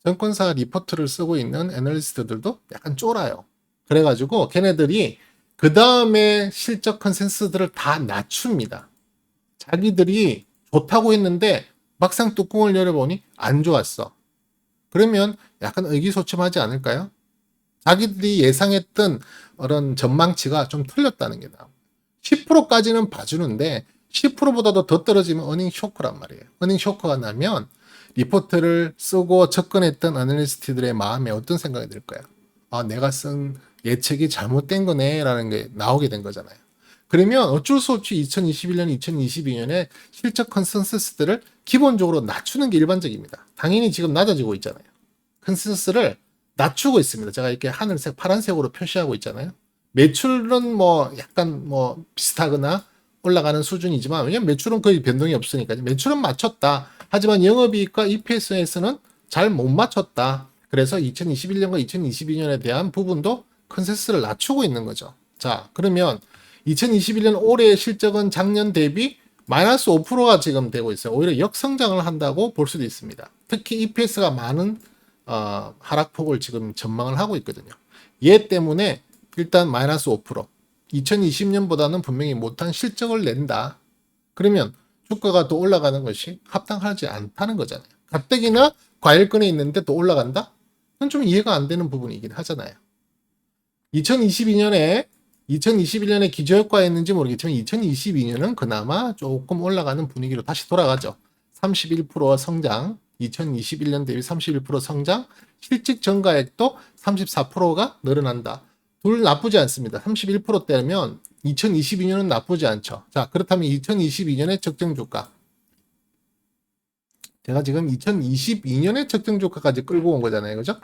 증권사 리포트를 쓰고 있는 애널리스트들도 약간 쫄아요. 그래가지고 걔네들이 그 다음에 실적 컨센서스들을 다 낮춥니다. 자기들이 좋다고 했는데 막상 뚜껑을 열어보니 안 좋았어. 그러면 약간 의기소침하지 않을까요? 자기들이 예상했던 그런 전망치가 좀 틀렸다는 게 나옵니다. 10%까지는 봐주는데 10%보다도 더 떨어지면 어닝 쇼크란 말이에요. 어닝 쇼크가 나면 리포트를 쓰고 접근했던 애널리스트들의 마음에 어떤 생각이 들까요? 내가 쓴 예측이 잘못된 거네 라는 게 나오게 된 거잖아요. 그러면 어쩔 수 없이 2021년, 2022년에 실적 컨센서스들을 기본적으로 낮추는 게 일반적입니다. 당연히 지금 낮아지고 있잖아요. 컨센서스를 낮추고 있습니다. 제가 이렇게 하늘색, 파란색으로 표시하고 있잖아요. 매출은 약간 비슷하거나 올라가는 수준이지만 왜냐면 매출은 거의 변동이 없으니까 매출은 맞췄다. 하지만 영업이익과 EPS에서는 잘 못 맞췄다. 그래서 2021년과 2022년에 대한 부분도 컨센서스를 낮추고 있는 거죠. 자, 그러면 2021년 올해의 실적은 작년 대비 마이너스 5%가 지금 되고 있어요. 오히려 역성장을 한다고 볼 수도 있습니다. 특히 EPS가 많은 하락폭을 지금 전망을 하고 있거든요. 얘 때문에 일단 마이너스 5%, 2020년보다는 분명히 못한 실적을 낸다. 그러면 주가가 또 올라가는 것이 합당하지 않다는 거잖아요. 가뜩이나 과일권에 있는데 또 올라간다? 그건 좀 이해가 안 되는 부분이긴 하잖아요. 2021년에 기저효과였는지 모르겠지만 2022년은 그나마 조금 올라가는 분위기로 다시 돌아가죠. 31% 성장, 2021년 대비 31% 성장, 실직 전가액도 34%가 늘어난다. 둘 나쁘지 않습니다. 31%대면 2022년은 나쁘지 않죠. 자, 그렇다면 2022년의 적정 주가. 제가 지금 2022년의 적정 주가까지 끌고 온 거잖아요. 그죠?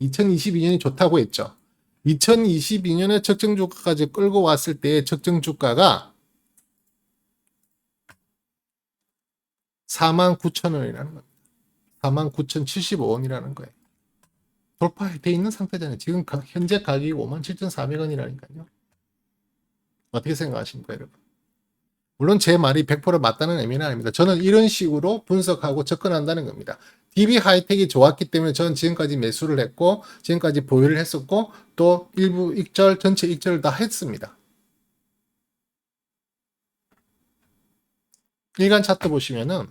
2022년이 좋다고 했죠. 2022년의 적정 주가까지 끌고 왔을 때의 적정 주가가 49,000원이라는 겁니다. 49,075원이라는 거예요. 돌파돼 있는 상태잖아요. 지금 현재 가격이 57,400원이라니까요. 어떻게 생각하십니까, 여러분? 물론 제 말이 100% 맞다는 의미는 아닙니다. 저는 이런 식으로 분석하고 접근한다는 겁니다. DB 하이텍이 좋았기 때문에 저는 지금까지 매수를 했고, 지금까지 보유를 했었고, 또 일부 익절, 전체 익절을 다 했습니다. 일간 차트 보시면은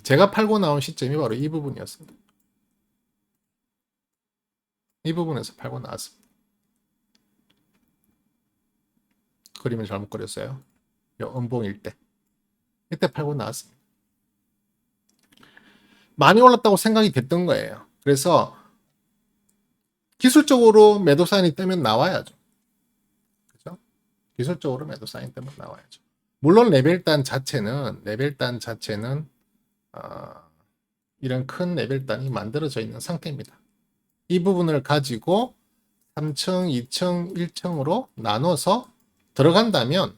제가 팔고 나온 시점이 바로 이 부분이었습니다. 이 부분에서 팔고 나왔습니다. 그림을 잘못 그렸어요. 요 음봉일 때. 이때 팔고 나왔습니다. 많이 올랐다고 생각이 됐던 거예요. 그래서 기술적으로 매도 사인이 뜨면 나와야죠. 그죠? 기술적으로 매도 사인 뜨면 나와야죠. 물론 레벨단 자체는 이런 큰 레벨단이 만들어져 있는 상태입니다. 이 부분을 가지고 3층, 2층, 1층으로 나눠서 들어간다면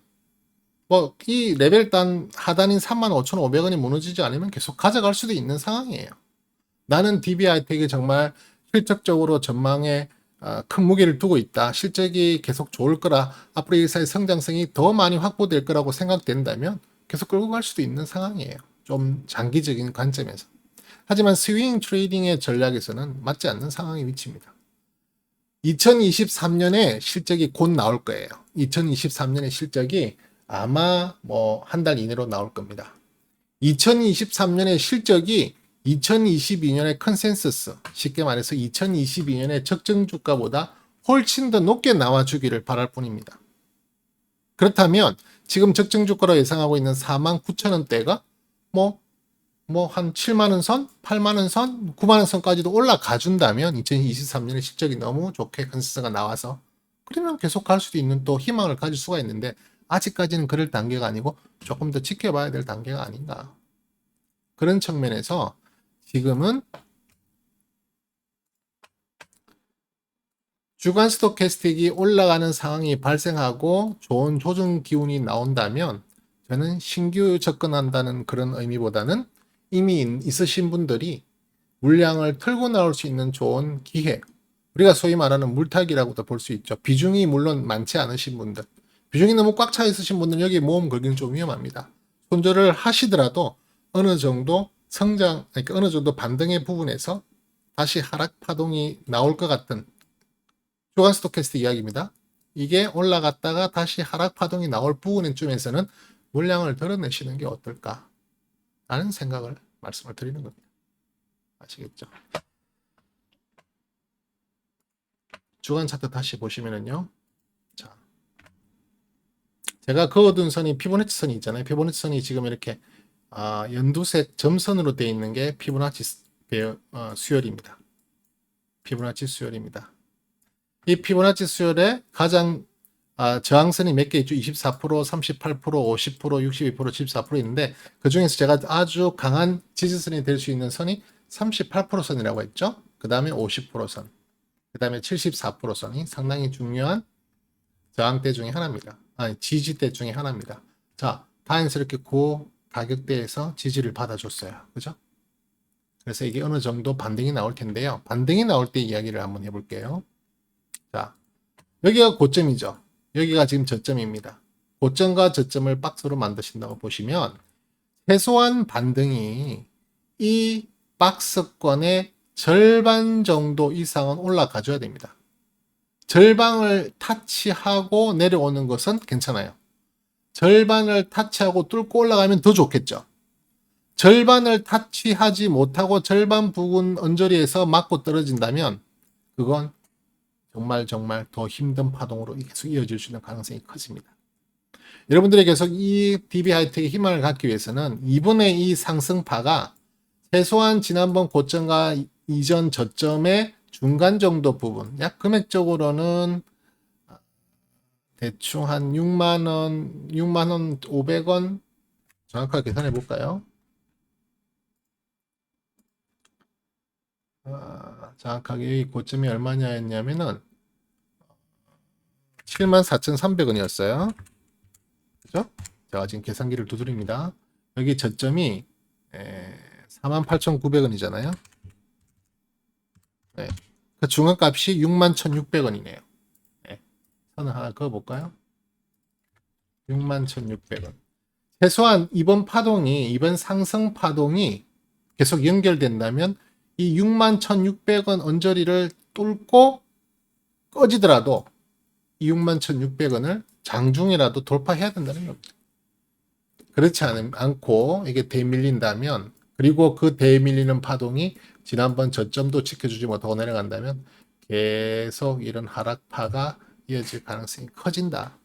뭐 이 레벨단 하단인 35,500원이 무너지지 않으면 계속 가져갈 수도 있는 상황이에요. 나는 DB하이텍이 정말 실적적으로 전망에 큰 무게를 두고 있다. 실적이 계속 좋을 거라. 앞으로 이 회사의 성장성이 더 많이 확보될 거라고 생각된다면 계속 끌고 갈 수도 있는 상황이에요. 좀 장기적인 관점에서. 하지만 스윙 트레이딩의 전략에서는 맞지 않는 상황의 위치입니다. 2023년에 실적이 곧 나올 거예요. 2023년의 실적이 아마 뭐 한 달 이내로 나올 겁니다. 2023년의 실적이 2022년의 컨센서스, 쉽게 말해서 2022년의 적정 주가보다 훨씬 더 높게 나와주기를 바랄 뿐입니다. 그렇다면 지금 적정 주가로 예상하고 있는 49,000원대가 뭐 한 7만원 선, 8만원 선, 9만원 선까지도 올라가 준다면 2023년에 실적이 너무 좋게 컨센서스가 나와서 그러면 계속 갈 수도 있는 또 희망을 가질 수가 있는데 아직까지는 그럴 단계가 아니고 조금 더 지켜봐야 될 단계가 아닌가. 그런 측면에서 지금은 주간 스토캐스틱이 올라가는 상황이 발생하고 좋은 조정 기운이 나온다면 저는 신규 접근한다는 그런 의미보다는 이미 있으신 분들이 물량을 털고 나올 수 있는 좋은 기회, 우리가 소위 말하는 물타기라고도 볼 수 있죠. 비중이 물론 많지 않으신 분들, 비중이 너무 꽉 차 있으신 분들은 여기에 모험 걸기는 좀 위험합니다. 손절을 하시더라도 어느 정도 그러니까 어느 정도 반등의 부분에서 다시 하락 파동이 나올 것 같은 주간 스토캐스틱 이야기입니다. 이게 올라갔다가 다시 하락 파동이 나올 부분쯤에서는 물량을 덜어내시는 게 어떨까 라는 생각을 말씀을 드리는 겁니다. 아시겠죠? 주간 차트 다시 보시면은요. 자, 제가 그어둔 선이 피보나치 선이 있잖아요. 피보나치 선이 지금 이렇게 연두색 점선으로 되어 있는 게 피보나치 수열입니다. 피보나치 수열입니다. 이 피보나치 수열의 가장 저항선이 몇 개 있죠? 24%, 38%, 50%, 62%, 74% 있는데 그 중에서 제가 아주 강한 지지선이 될 수 있는 선이 38% 선이라고 했죠. 그 다음에 50% 선, 그 다음에 74% 선이 상당히 중요한 저항대 중에 하나입니다. 지지대 중에 하나입니다. 자, 다행스럽게 그 가격대에서 지지를 받아줬어요. 그죠? 그래서 이게 어느 정도 반등이 나올 텐데요. 반등이 나올 때 이야기를 한번 해볼게요. 자, 여기가 고점이죠. 여기가 지금 저점입니다. 고점과 저점을 박스로 만드신다고 보시면 최소한 반등이 이 박스권의 절반 정도 이상은 올라가줘야 됩니다. 절반을 타치하고 내려오는 것은 괜찮아요. 절반을 타치하고 뚫고 올라가면 더 좋겠죠. 절반을 타치하지 못하고 절반 부근 언저리에서 맞고 떨어진다면 그건 정말 더 힘든 파동으로 계속 이어질 수 있는 가능성이 커집니다. 여러분들이 계속 이 DB하이텍의 희망을 갖기 위해서는 이번에 이 상승파가 최소한 지난번 고점과 이전 저점의 중간 정도 부분, 약 금액적으로는 대충 한 6만원, 6만원 500원 정확하게 계산해 볼까요? 정확하게 이 고점이 얼마냐 했냐면은 74,300원이었어요. 그죠? 제가 지금 계산기를 두드립니다. 여기 저점이 48,900원이잖아요. 네. 그 중간값이 61,600원이네요. 네. 선을 하나 그어볼까요? 61,600원. 최소한 이번 상승 파동이 계속 연결된다면 이 61,600원 언저리를 뚫고 꺼지더라도 이 61,600원을 장중이라도 돌파해야 된다는 겁니다. 그렇지 않고 이게 대밀린다면, 그리고 그 대밀리는 파동이 지난번 저점도 지켜주지 못하고 내려간다면 계속 이런 하락파가 이어질 가능성이 커진다.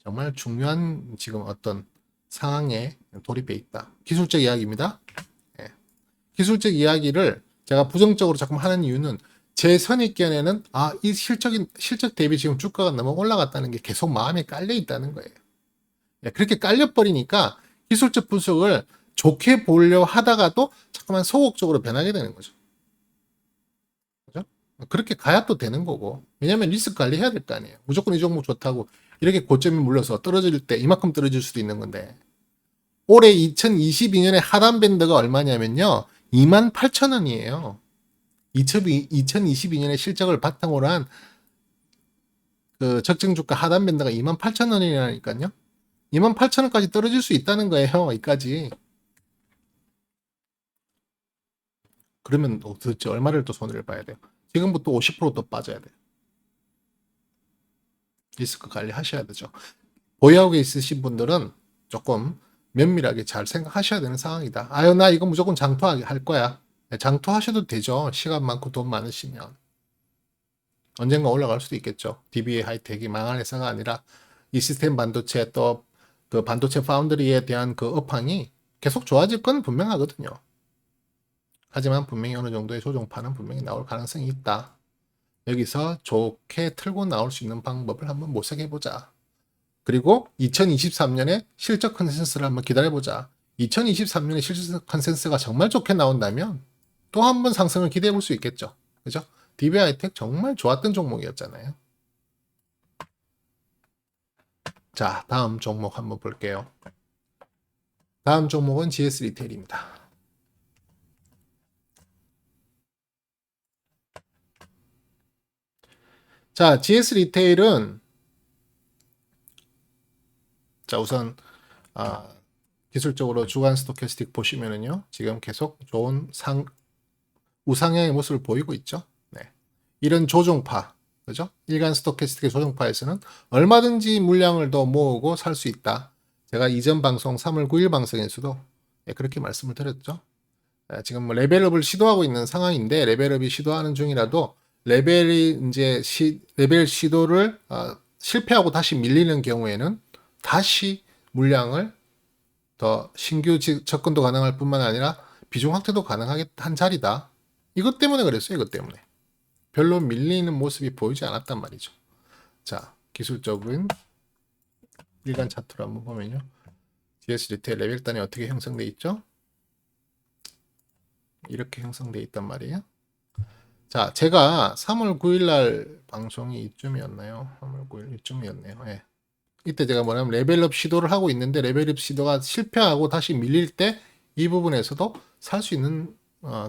정말 중요한 지금 어떤 상황에 돌입해 있다. 기술적 이야기입니다. 예. 기술적 이야기를 제가 부정적으로 자꾸 하는 이유는 제 선입견에는 이 실적 대비 지금 주가가 너무 올라갔다는 게 계속 마음에 깔려 있다는 거예요. 예, 그렇게 깔려버리니까 기술적 분석을 좋게 보려 하다가도 잠깐만 소극적으로 변하게 되는 거죠. 그죠? 그렇게 가야 또 되는 거고. 왜냐면 리스크 관리해야 될 거 아니에요. 무조건 이 종목 좋다고 이렇게 고점이 물려서 떨어질 때 이만큼 떨어질 수도 있는 건데, 올해 2022년에 하단 밴드가 얼마냐면요, 28,000원이에요. 2022년에 실적을 바탕으로 한 그 적정 주가 하단 밴드가 28,000원이라니까요. 28,000원까지 떨어질 수 있다는 거예요. 여기까지. 그러면 도대체 얼마를 또 손해를 봐야 돼요? 지금부터 50%또 빠져야 돼요. 리스크 관리 하셔야 되죠. 보유하고 있으신 분들은 조금 면밀하게 잘 생각하셔야 되는 상황이다. 아유, 나 이거 무조건 장투할 거야. 장투하셔도 되죠. 시간 많고 돈 많으시면. 언젠가 올라갈 수도 있겠죠. DBA 하이텍이 망한 회사가 아니라 이 시스템 반도체 또 그 반도체 파운드리에 대한 그 업황이 계속 좋아질 건 분명하거든요. 하지만 분명히 어느 정도의 조정파는 분명히 나올 가능성이 있다. 여기서 좋게 틀고 나올 수 있는 방법을 한번 모색해보자. 그리고 2023년에 실적 컨센서스를 한번 기다려보자. 2023년에 실적 컨센서스가 정말 좋게 나온다면 또 한 번 상승을 기대해 볼 수 있겠죠. 그죠? DBI 하이텍 정말 좋았던 종목이었잖아요. 자, 다음 종목 한번 볼게요. 다음 종목은 GS 리테일입니다. 자, GS 리테일은 자, 우선 기술적으로 주간 스토캐스틱 보시면은요, 지금 계속 좋은 우상향의 모습을 보이고 있죠. 네. 이런 조정파, 그죠? 일간 스토캐스틱의 조정파에서는 얼마든지 물량을 더 모으고 살 수 있다. 제가 이전 방송 3월 9일 방송에서도 그렇게 말씀을 드렸죠. 지금 뭐 레벨업을 시도하고 있는 상황인데, 레벨업이 시도하는 중이라도 레벨 시도를 실패하고 다시 밀리는 경우에는 다시 물량을 더 신규 접근도 가능할 뿐만 아니라 비중 확대도 가능하게 한 자리다. 이것 때문에 그랬어요. 이것 때문에. 별로 밀리는 모습이 보이지 않았단 말이죠. 자, 기술적인 일간 차트로 한번 보면요. GS 리테일 레벨단이 어떻게 형성되어 있죠? 이렇게 형성되어 있단 말이에요. 자, 제가 3월 9일 날 방송이 이쯤이었나요? 3월 9일 이쯤이었네요. 예. 이때 제가 뭐냐면 레벨업 시도를 하고 있는데 레벨업 시도가 실패하고 다시 밀릴 때 이 부분에서도 살 수 있는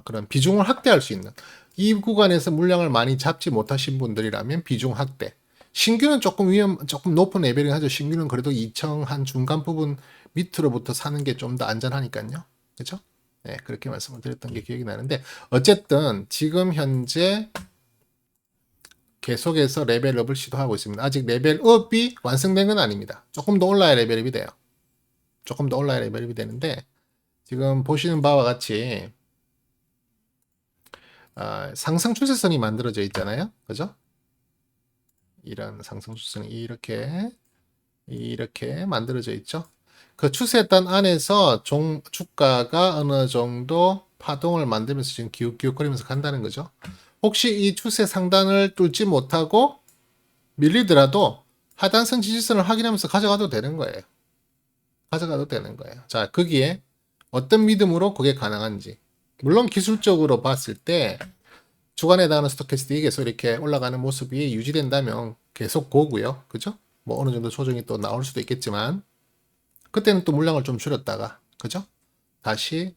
그런 비중을 확대할 수 있는, 이 구간에서 물량을 많이 잡지 못하신 분들이라면 비중 확대. 신규는 조금 높은 레벨이 하죠. 신규는 그래도 2청 한 중간 부분 밑으로부터 사는 게 좀 더 안전하니까요. 그렇죠? 네, 그렇게 말씀을 드렸던 게 기억이 나는데, 어쨌든 지금 현재 계속해서 레벨업을 시도하고 있습니다. 아직 레벨업이 완성된 건 아닙니다. 조금 더 올라야 레벨업이 돼요. 조금 더 올라야 레벨업이 되는데, 지금 보시는 바와 같이 상승 추세선이 만들어져 있잖아요. 그죠? 이런 상승 추세선이 이렇게 만들어져 있죠. 그 추세단 안에서 주가가 어느 정도 파동을 만들면서 지금 기웃기웃거리면서 간다는 거죠. 혹시 이 추세 상단을 뚫지 못하고 밀리더라도 하단선 지지선을 확인하면서 가져가도 되는 거예요. 자, 거기에 어떤 믿음으로 그게 가능한지. 물론 기술적으로 봤을 때 주간에 해당하는 스토캐스틱이 계속 이렇게 올라가는 모습이 유지된다면 계속 고고요. 그죠? 뭐 어느 정도 조정이 또 나올 수도 있겠지만, 그때는 또 물량을 좀 줄였다가, 그죠? 다시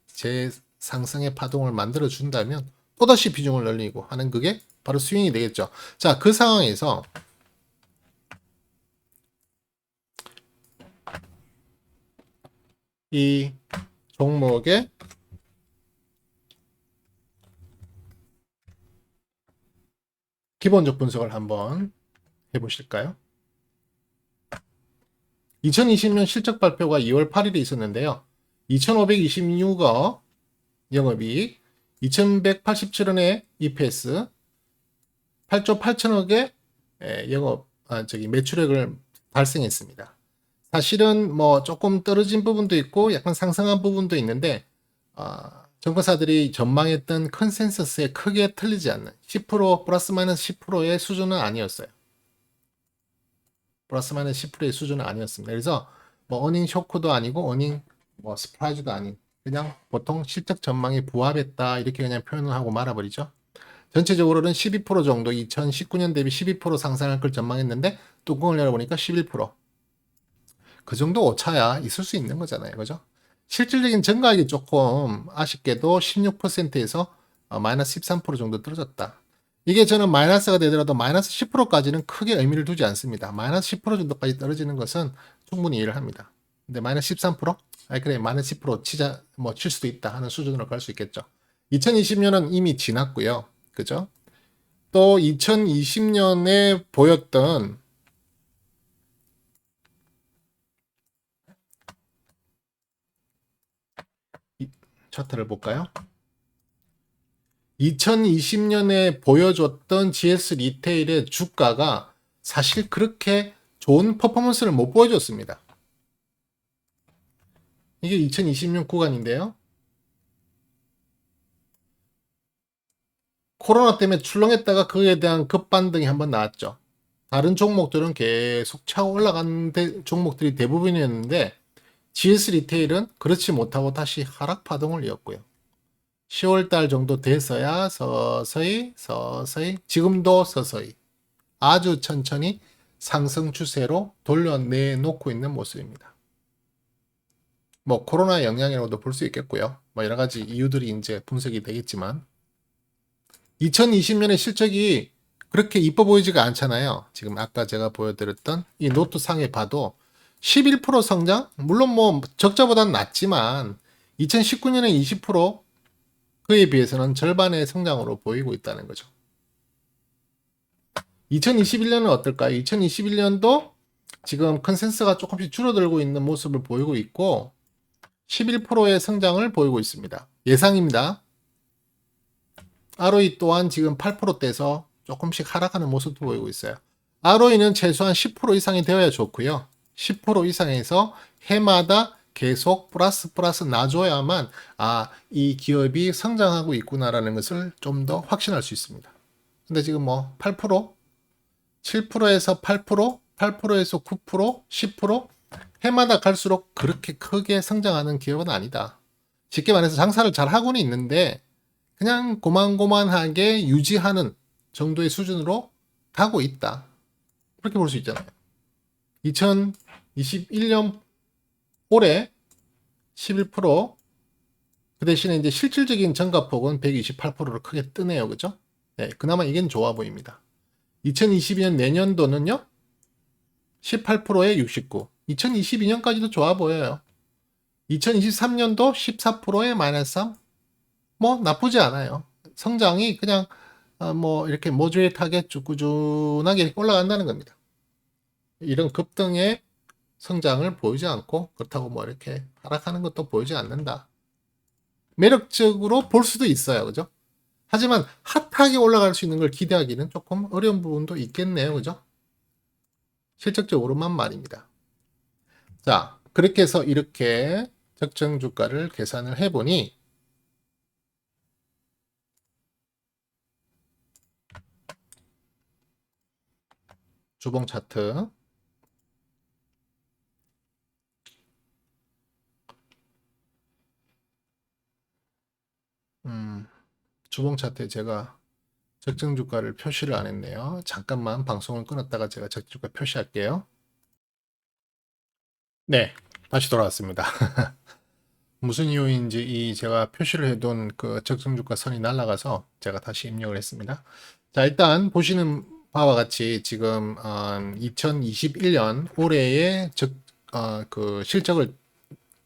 상승의 파동을 만들어 준다면 또다시 비중을 늘리고 하는 그게 바로 스윙이 되겠죠. 자, 그 상황에서 이 종목의 기본적 분석을 한번 해보실까요? 2020년 실적 발표가 2월 8일에 있었는데요. 2526억 영업이익, 2187원의 EPS, 8조 8천억의 매출액을 발생했습니다. 사실은 뭐 조금 떨어진 부분도 있고 약간 상승한 부분도 있는데 정보사들이 전망했던 컨센서스에 크게 틀리지 않는 10% 플러스 마이너스 10%의 수준은 아니었어요. 플러스 마이너스 10%의 수준은 아니었습니다. 그래서 뭐 어닝 쇼크도 아니고 어닝 뭐 스프라이즈도 아닌 그냥 보통 실적 전망이 부합했다 이렇게 그냥 표현을 하고 말아버리죠. 전체적으로는 12% 정도 2019년 대비 12% 상승할 걸 전망했는데 뚜껑을 열어보니까 11%. 그 정도 오차야 있을 수 있는 거잖아요. 그죠? 실질적인 증가액이 조금 아쉽게도 16%에서 마이너스 13% 정도 떨어졌다. 이게 저는 마이너스가 되더라도 마이너스 10%까지는 크게 의미를 두지 않습니다. 마이너스 10% 정도까지 떨어지는 것은 충분히 이해를 합니다. 근데 마이너스 13%? 아니 그래 마이너스 10% 치자 뭐 칠 수도 있다 하는 수준으로 갈 수 있겠죠. 2020년은 이미 지났고요. 그죠? 또 2020년에 보였던 차트를 볼까요? 2020년에 보여줬던 GS 리테일의 주가가 사실 그렇게 좋은 퍼포먼스를 못 보여줬습니다. 이게 2020년 구간인데요. 코로나 때문에 출렁했다가 그에 대한 급반등이 한번 나왔죠. 다른 종목들은 계속 차고 올라간 종목들이 대부분이었는데 GS 리테일은 그렇지 못하고 다시 하락 파동을 이었고요. 10월달 정도 돼서야 서서히 지금도 서서히 아주 천천히 상승 추세로 돌려내놓고 있는 모습입니다. 뭐 코로나 영향이라고도 볼 수 있겠고요. 뭐 여러 가지 이유들이 이제 분석이 되겠지만 2020년의 실적이 그렇게 이뻐 보이지가 않잖아요. 지금 아까 제가 보여드렸던 이 노트 상에 봐도 11% 성장? 물론 뭐 적자보다는 낮지만 2019년에 20% 그에 비해서는 절반의 성장으로 보이고 있다는 거죠. 2021년은 어떨까요? 2021년도 지금 컨센서스가 조금씩 줄어들고 있는 모습을 보이고 있고 11%의 성장을 보이고 있습니다. 예상입니다. ROE 또한 지금 8%대에서 조금씩 하락하는 모습도 보이고 있어요. ROE는 최소한 10% 이상이 되어야 좋고요. 10% 이상에서 해마다 계속 플러스 놔줘야만 이 기업이 성장하고 있구나라는 것을 좀 더 확신할 수 있습니다. 근데 지금 뭐 8%, 7%에서 8%, 8%에서 9%, 10% 해마다 갈수록 그렇게 크게 성장하는 기업은 아니다. 쉽게 말해서 장사를 잘 하고는 있는데 그냥 고만고만하게 유지하는 정도의 수준으로 가고 있다. 그렇게 볼 수 있잖아요. 2021년 올해 11%, 그 대신에 이제 실질적인 전가폭은 128%로 크게 뜨네요. 그죠? 네, 그나마 이건 좋아 보입니다. 2022년 내년도는요, 18%에 69. 2022년까지도 좋아 보여요. 2023년도 14%에 마이너스 3. 뭐 나쁘지 않아요. 성장이 그냥 뭐 이렇게 모조릿하게 쭉 꾸준하게 올라간다는 겁니다. 이런 급등의 성장을 보이지 않고 그렇다고 뭐 이렇게 하락하는 것도 보이지 않는다. 매력적으로 볼 수도 있어요. 그죠? 하지만 핫하게 올라갈 수 있는 걸 기대하기는 조금 어려운 부분도 있겠네요. 그죠? 실적적으로만 말입니다. 자, 그렇게 해서 이렇게 적정 주가를 계산을 해보니 주봉 차트 주봉 차트에 제가 적정 주가를 표시를 안 했네요. 잠깐만 방송을 끊었다가 제가 적정 주가 표시할게요. 네, 다시 돌아왔습니다. 무슨 이유인지 이 제가 표시를 해둔 그 적정주가 선이 날아가서 제가 다시 입력을 했습니다. 자, 일단 보시는 바와 같이 지금 2021년 올해의 그 실적을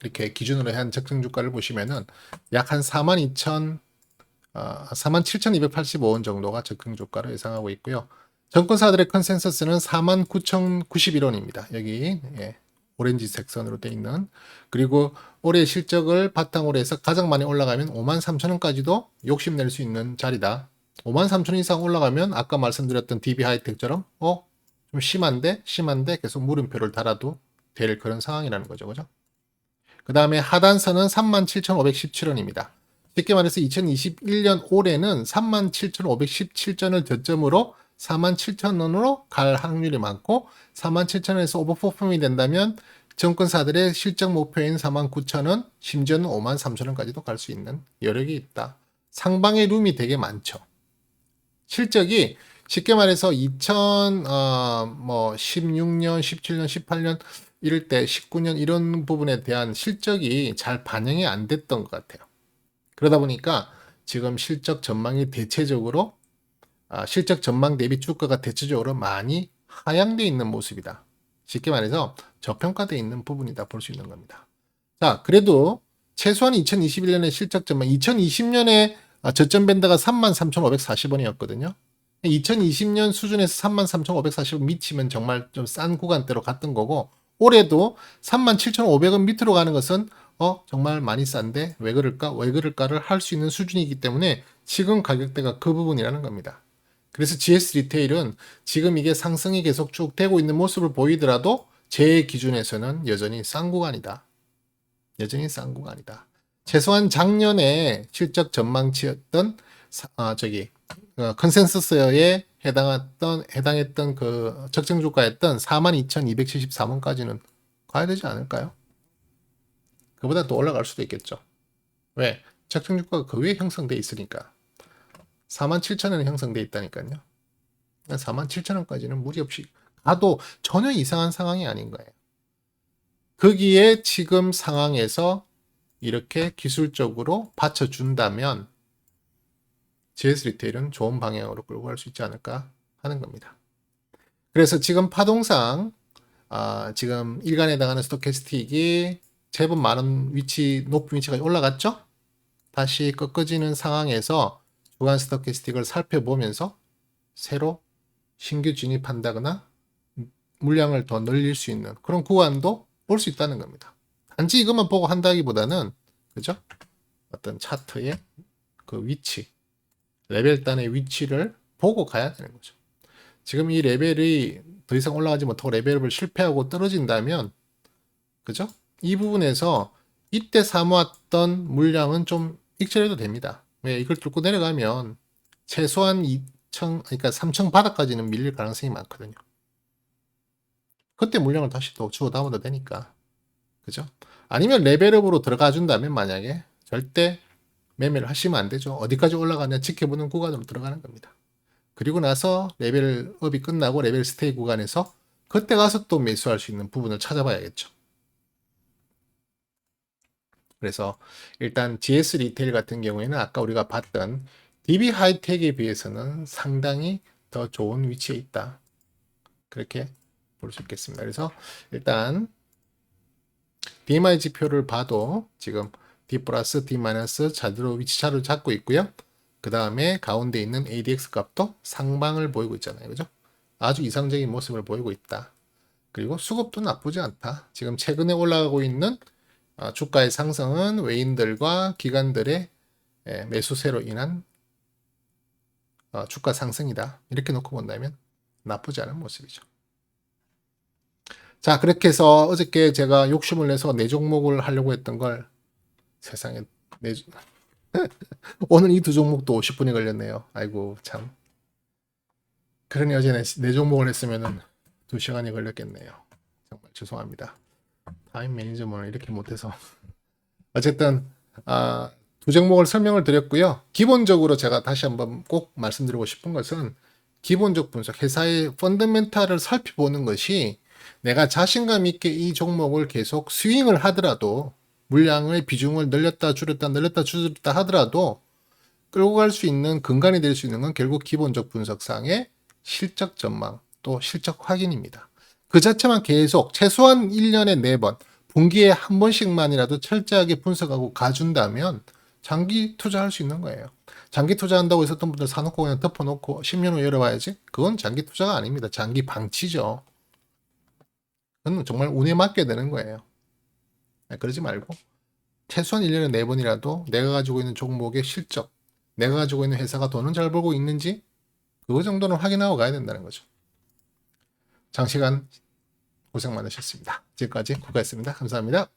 이렇게 기준으로 한 적정주가를 보시면은 약 한 47,285원 정도가 적정주가로 예상하고 있고요. 정권사들의 컨센서스는 49,091원입니다. 여기 오렌지색 선으로 되어 있는. 그리고 올해 실적을 바탕으로 해서 가장 많이 올라가면 53,000원까지도 욕심낼 수 있는 자리다. 53,000원 이상 올라가면 아까 말씀드렸던 DB 하이텍처럼 좀 심한데 계속 물음표를 달아도 될 그런 상황이라는 거죠. 그죠? 그 다음에 하단선은 37,517원입니다. 쉽게 말해서 2021년 올해는 37,517전을 저점으로 47,000원으로 갈 확률이 많고 47,000원에서 오버퍼폼이 된다면 정권사들의 실적 목표인 49,000원, 심지어는 53,000원까지도 갈 수 있는 여력이 있다. 상방의 룸이 되게 많죠. 실적이 쉽게 말해서 2016년, 17년, 18년 이럴 때 19년 이런 부분에 대한 실적이 잘 반영이 안 됐던 것 같아요. 그러다 보니까 지금 실적 전망이 대체적으로 실적 전망 대비 주가가 대체적으로 많이 하향되어 있는 모습이다. 쉽게 말해서 저평가되어 있는 부분이다 볼 수 있는 겁니다. 자, 그래도 최소한 2021년의 실적 전망, 2020년에 저점 밴드가 33,540원이었거든요. 2020년 수준에서 33,540원 미치면 정말 좀 싼 구간대로 갔던 거고 올해도 37,500원 밑으로 가는 것은 정말 많이 싼데 왜 그럴까를 할 수 있는 수준이기 때문에 지금 가격대가 그 부분이라는 겁니다. 그래서 GS 리테일은 지금 이게 상승이 계속 쭉 되고 있는 모습을 보이더라도 제 기준에서는 여전히 싼 구간이다. 여전히 싼 구간이다. 최소한 작년에 실적 전망치였던 컨센서스에 해당했던 그 적정 주가였던 42,273원까지는 가야 되지 않을까요? 그보다 더 올라갈 수도 있겠죠. 왜? 적정 주가가 그 위에 형성돼 있으니까. 47,000원에 형성돼 있다니까요. 47,000원까지는 무리 없이 가도 전혀 이상한 상황이 아닌 거예요. 거기에 지금 상황에서 이렇게 기술적으로 받쳐준다면 GS 리테일은 좋은 방향으로 끌고 갈 수 있지 않을까 하는 겁니다. 그래서 지금 파동상 지금 일간에 해당하는 스토캐스틱이 제법 많은 높은 위치까지 올라갔죠? 다시 꺾어지는 상황에서 주간 스토캐스틱을 살펴보면서 새로 신규 진입한다거나 물량을 더 늘릴 수 있는 그런 구간도 볼 수 있다는 겁니다. 단지 이것만 보고 한다기보다는 그죠? 어떤 차트의 그 위치, 레벨단의 위치를 보고 가야 되는 거죠. 지금 이 레벨이 더 이상 올라가지 못하고 레벨업을 실패하고 떨어진다면 그죠? 이 부분에서 이때 사모았던 물량은 좀 익절해도 됩니다. 왜 이걸 뚫고 내려가면 최소한 2층, 그러니까 3층 바닥까지는 밀릴 가능성이 많거든요. 그때 물량을 다시 또 주워 담아도 되니까. 그죠? 아니면 레벨업으로 들어가 준다면 만약에 절대 매매를 하시면 안 되죠. 어디까지 올라가냐 지켜보는 구간으로 들어가는 겁니다. 그리고 나서 레벨업이 끝나고 레벨 스테이 구간에서 그때 가서 또 매수할 수 있는 부분을 찾아봐야겠죠. 그래서 일단 GS 리테일 같은 경우에는 아까 우리가 봤던 DB 하이텍에 비해서는 상당히 더 좋은 위치에 있다. 그렇게 볼 수 있겠습니다. 그래서 일단 DMI 지표를 봐도 지금 D 플러스, D 마이너스 자리로 위치차를 잡고 있고요. 그 다음에 가운데 있는 ADX 값도 상방을 보이고 있잖아요. 그죠? 아주 이상적인 모습을 보이고 있다. 그리고 수급도 나쁘지 않다. 지금 최근에 올라가고 있는 주가의 상승은 외인들과 기관들의 매수세로 인한 주가 상승이다. 이렇게 놓고 본다면 나쁘지 않은 모습이죠. 자, 그렇게 해서 어저께 제가 욕심을 내서 네 종목을 하려고 했던 걸 세상에 오늘 이 두 종목도 50분이 걸렸네요. 아이고 참. 그러니 어제 네 종목을 했으면은 2시간이 걸렸겠네요. 정말 죄송합니다. 타임 매니저먼을 이렇게 못해서. 어쨌든 두 종목을 설명을 드렸고요. 기본적으로 제가 다시 한번 꼭 말씀드리고 싶은 것은 기본적 분석, 회사의 펀더멘탈을 살펴보는 것이 내가 자신감 있게 이 종목을 계속 스윙을 하더라도 물량의 비중을 늘렸다 줄였다 하더라도 끌고 갈 수 있는 근간이 될 수 있는 건 결국 기본적 분석상의 실적 전망 또 실적 확인입니다. 그 자체만 계속 최소한 1년에 4번, 분기에 한 번씩만이라도 철저하게 분석하고 가준다면 장기 투자할 수 있는 거예요. 장기 투자한다고 해서 어떤 분들 사놓고 그냥 덮어놓고 10년 후 열어봐야지? 그건 장기 투자가 아닙니다. 장기 방치죠. 그건 정말 운에 맡게 되는 거예요. 그러지 말고 최소한 1년에 4번이라도 내가 가지고 있는 종목의 실적, 내가 가지고 있는 회사가 돈은 잘 벌고 있는지 그거 정도는 확인하고 가야 된다는 거죠. 장시간 고생 많으셨습니다. 지금까지 국가였습니다. 감사합니다.